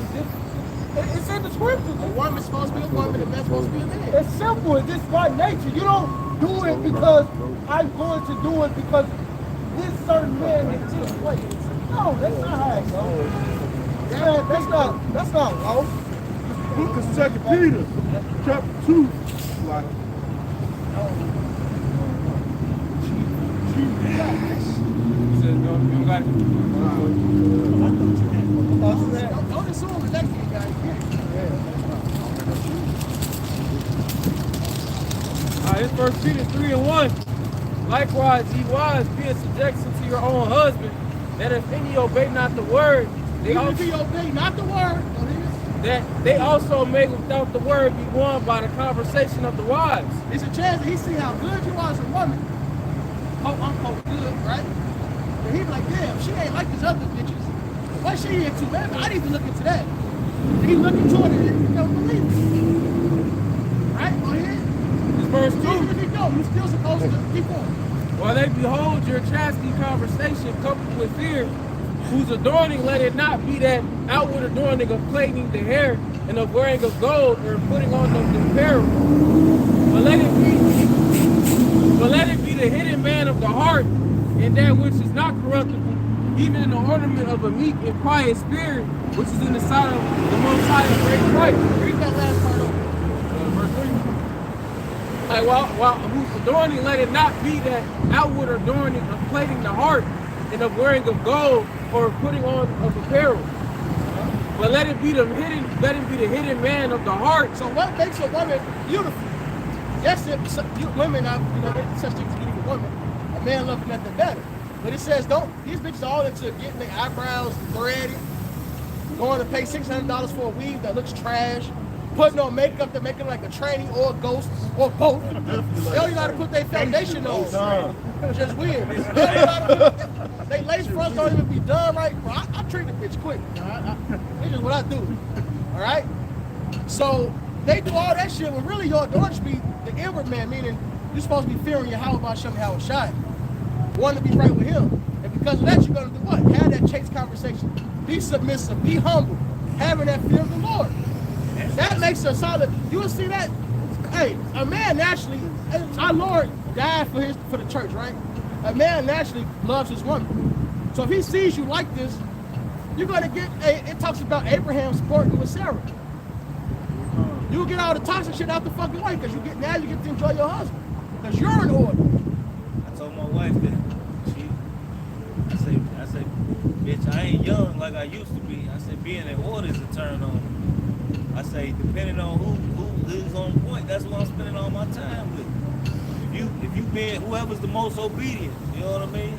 It's in the scriptures. A woman's supposed to be a woman, a man's supposed to be a man. It's simple. It's just by nature. You don't do it because I'm going to do it because this certain man is this way. No, that's not how it goes. Yeah, that's not wrong. Book of 2 Peter, chapter 2. Like, He says, no, you don't got it. Don't assume the next guy. It's 1 Peter 3:1. Likewise, ye wives, be in subjection to your own husband, that if any obey not the word, they Even also, if he obey not the word, that they also may without the word be won by the conversation of the wives. there's a chance that he see how good you are as a woman. Oh, I'm good, right? And he be like, damn, she ain't like these other bitches. What she into, man? I need to look into that. And he look into it and he don't believe it. Right? Go ahead. This verse Even 2. if you don't, you're still supposed to keep on. While they behold your chastity conversation coupled with fear, whose adorning let it not be that outward adorning of plaiting the hair and of wearing of gold or putting on of the apparel, but let it be the hidden man of the heart, and that which is not corruptible, even in the ornament of a meek and quiet spirit, which is in the sight of the Most High of great Christ. Read that last part over. Verse 3. Like, while whose adorning, let it not be that outward adorning of plating the heart and of wearing of gold or putting on of apparel. But let it be the hidden man of the heart. So what makes a woman beautiful? Yes, women are, there's such thing as beautiful women. A man loves nothing better. But it says, these bitches all into getting their eyebrows threaded, going to pay $600 for a weave that looks trash, putting on makeup that make them like a tranny or a ghost or both. They don't even know how to put their foundation on. It's just weird. They don't know how to put, they lace fronts don't even be done right. Bro, I treat the bitch quick. It's just what I do. All right? So they do all that shit when really your daughter should be the inward man, meaning you're supposed to be fearing YAHAWASHI, wanting to be right with him. And because of that, you're going to do what? Have that chaste conversation. Be submissive. Be humble. Having that fear of the Lord. That makes a solid. You will see that. Hey, a man naturally, our Lord died for the church, right? A man naturally loves his woman. So if he sees you like this, you're going to get, it talks about Abraham sporting with Sarah. You'll get all the toxic shit out the fucking way because you get to enjoy your husband. Because you're in order. I told my wife that I say, bitch, I ain't young like I used to be. I said, being in order is a turn on. I say, depending on who is on point, that's what I'm spending all my time with. If you being whoever's the most obedient, you know what I mean?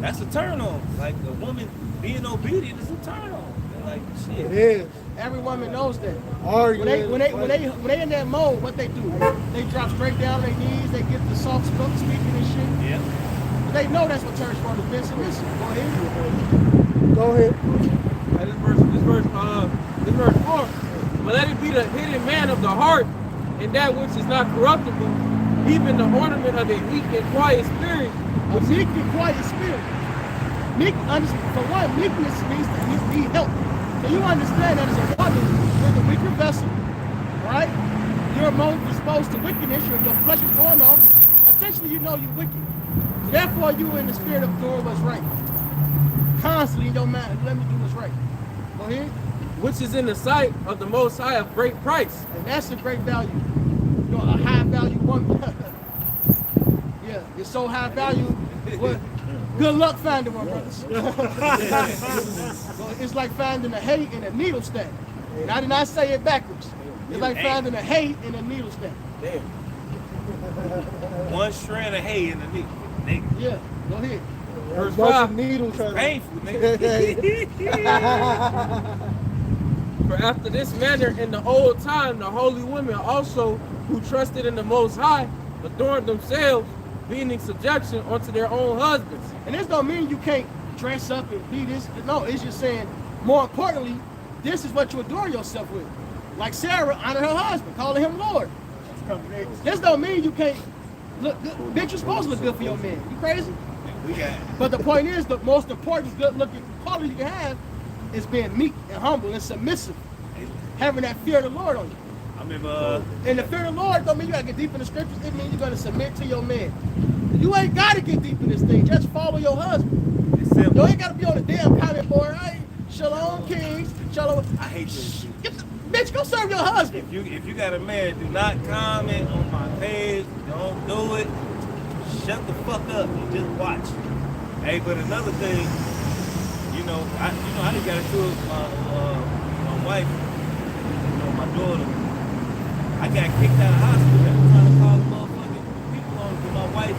That's a turn on. Like a woman being obedient is a turn on. Like shit. It is. Every woman knows that. Arguing. When they in that mode, what they do? They drop straight down their knees. They get the soft speaking and shit. Yeah. But they know that's what church for. Is submissive. Go ahead. This verse 4. But let it be the hidden man of the heart, and that which is not corruptible, even the ornament of a meek and quiet spirit. A meek and quiet spirit. For one, meekness means that you need help. So you understand that as a woman, you're the weaker vessel, right? You're more exposed to wickedness. Your flesh is going off. Essentially, you know you're wicked. Therefore, you in the spirit of doing what's right. Constantly in your mind, let me do what's right. Go ahead. Which is in the sight of the Most High of great price. And that's a great value. You're a high value woman. Yeah, you're so high value. Well, good luck finding one, brothers. It's like finding a hay in a needle stack. And I did not say it backwards. It's like finding a hay in a needle stack. Damn. One strand of hay in the needle. Yeah, go ahead. Verse 5. Needle trying Painful, nigga. For after this manner in the old time, the holy women also who trusted in the Most High adorned themselves, being in subjection unto their own husbands. And this don't mean you can't dress up and be this. No, it's just saying, more importantly, this is what you adorn yourself with. Like Sarah honored her husband, calling him Lord. This don't mean you can't look good. Bitch, you're supposed to look good for your man. You crazy? But the point is, the most important good-looking quality you can have is being meek and humble and submissive. Having that fear of the Lord on you. I remember. And the fear of the Lord don't mean you gotta get deep in the scriptures. It means you're gonna submit to your man. You ain't gotta get deep in this thing. Just follow your husband. It's simple. You ain't gotta be on the damn comment board. Right? Shalom, kings. Shalom. I hate this shit. Bitch, go serve your husband. If you got a man, do not comment on my page. Don't do it. Shut the fuck up and just watch. Hey, but another thing, I just got into it with my wife, my daughter. I got kicked out of hospital. I was trying to call the motherfucking people on to my wife.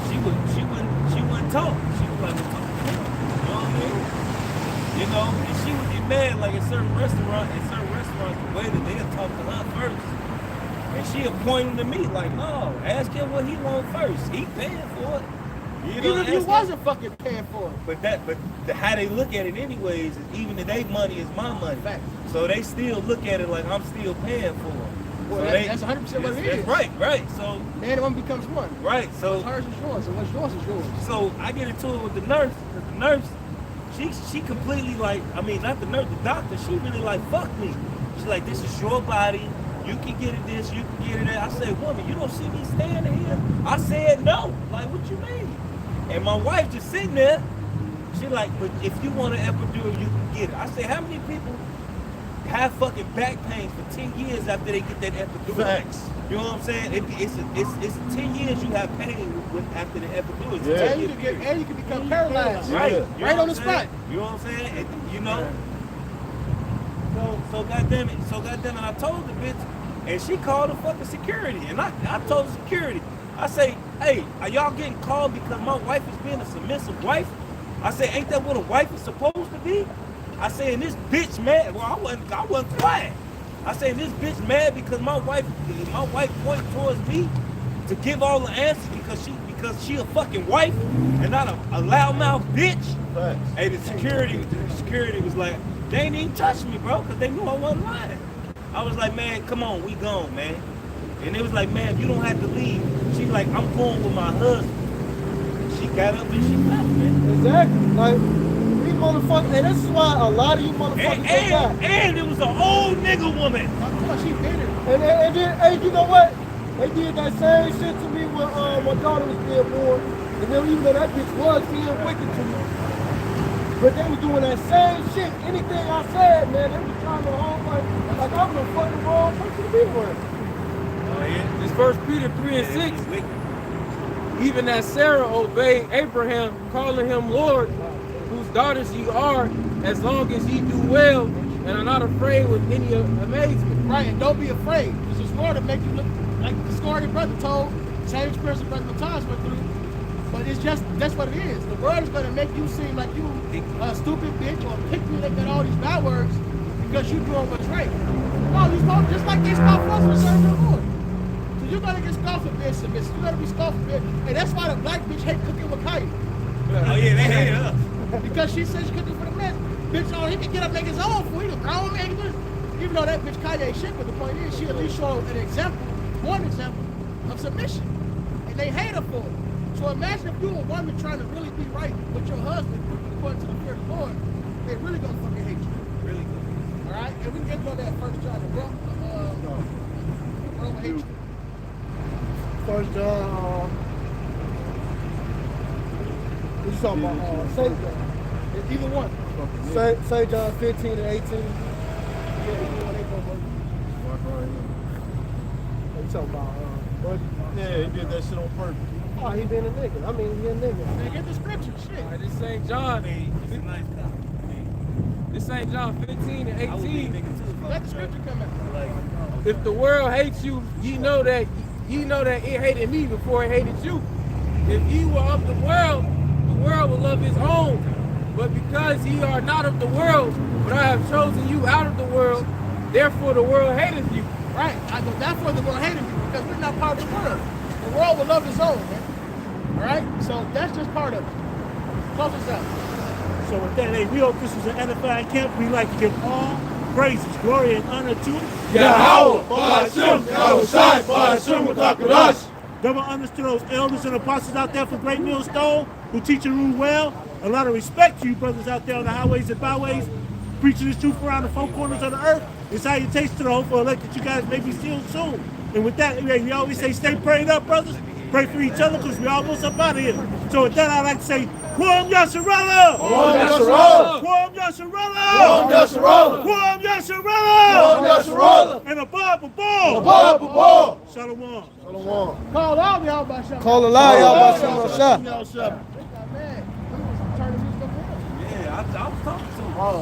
She wouldn't talk. She was like, talk to him. You know what I mean? And she would get mad like in certain restaurants, the waiter, they'll talk to her first. And she'll point him to me like, no, ask him what he want first. He paying for it. Even if you wasn't fucking paying for it. But how they look at it anyways, is even if they money is my money. Fact. So they still look at it like I'm still paying for it. Well, So that's 100% what it is. That's right. So Man and woman becomes one. right. So What's hers is yours, and what's yours is yours. So I get into it with the nurse. Cause the nurse, she completely like, I mean, not the nurse, the doctor. She really like, fuck me. She's like, this is your body. You can get it this, you can get it that. I said, woman, you don't see me standing here? I said no. Like, what you mean? And my wife just sitting there. She like, but if you want an epidural, you can get it. I say, how many people have fucking back pain for 10 years after they get that epidural? Facts. You know what I'm saying? It's 10 years you have pain after the epidural. It's a Yeah. 10 year period. And you can become paralyzed. Right. Yeah. You know Right what on the I'm saying? spot. You know what I'm saying? And, you know? So goddamn it, I told the bitch, and she called the fucking security. And I told the security, I say, hey, are y'all getting called because my wife is being a submissive wife? I say, ain't that what a wife is supposed to be? I say, and this bitch mad. Well, I wasn't quiet. I say, and this bitch mad because my wife pointed towards me to give all the answers because she a fucking wife and not a loudmouth bitch. Facts. Hey, the security was like, they ain't even touched me, bro, because they knew I wasn't lying. I was like, man, come on, we gone, man. And it was like, man, you don't have to leave. She's like, I'm going with my husband. She got up and she left, man. Exactly. Like, these motherfuckers, and this is why a lot of you motherfuckers don't die. And it was an old nigga woman. Of course, she bitter. And then, hey, you know what? They did that same shit to me when my daughter was being born. And then even though that bitch was being wicked to me, but they was doing that same shit. Anything I said, man, they was trying to hold like I was the fucking wrong person to be with. Oh, yeah. This 1 Peter 3 and 6. Even as Sarah obeyed Abraham, calling him Lord, whose daughters ye are, as long as ye do well and are not afraid with any amazement. Right, and don't be afraid. Because this world will make you look like the story your brother told, same experience your brother Matthias went through. But it's just, that's what it is. The world is going to make you seem like you a stupid bitch or pick me that got all these bad words because you doing what's right. No, you supposed just like they scoff us for serving the Lord. So you're going to get scoffed for being submissive. You're going to be scoffed for being, and that's why the black bitch hate cooking with Kaya. Oh, yeah, they hate us. Because she says she's cooking for the men. Bitch, oh, he can get up and make his own food. He a grown man. Even though that bitch Kaya ain't shit, but the point is she at least showed an example, one example of submission. And they hate her for it. So imagine if you a woman trying to really be right with your husband, according to the fear of the Lord, they really gonna fucking hate you. Really good. Alright? And we can go that first John. The world will hate you. First John, what you talking about? St. John. It's either one. St. John 15 and 18. Yeah, either one they go What you talking about? Yeah, he did that shit on purpose. Oh, he been a nigga. I mean, he a nigga. Man, get the scripture, shit. All right, this St. John. It's a nice cop. This St. John 15 and I would be a 18. nigga too. Let the scripture come out. If the world hates you, ye know that it hated me before it hated you. If ye were of the world will love his own. But because ye are not of the world, but I have chosen you out of the world, therefore the world hateth you. Right. I know therefore the world hated you because we're not part of the world. The world will love its own, man. Alright? So that's just part of it. Close us out. So with that, hey, we hope this was an edifying camp. We like to give all praises, glory, and honor to YAHAWASHI. double honors to those elders and apostles out there for Great Millstone who teach and rule well. A lot of respect to you brothers out there on the highways and byways, preaching this truth around the four corners of the earth. It's salutations to the hopeful elect that you guys may be sealed soon. And with that, we always say stay prayed up, brothers. Pray for each other because we're almost up out of here. So with that, I'd like to say, Kwam Yasharala! Kwam Yasharala! Kwam Yasharala! Kwam Yasharala! Kwam Yasharala! Kwam Yasharala! And above the ball! Above the ball! Shalom. Shalom. Call all y'all by something. Call a lie, y'all about some shot. Man, he was turning music up here. Yeah, I was talking to him.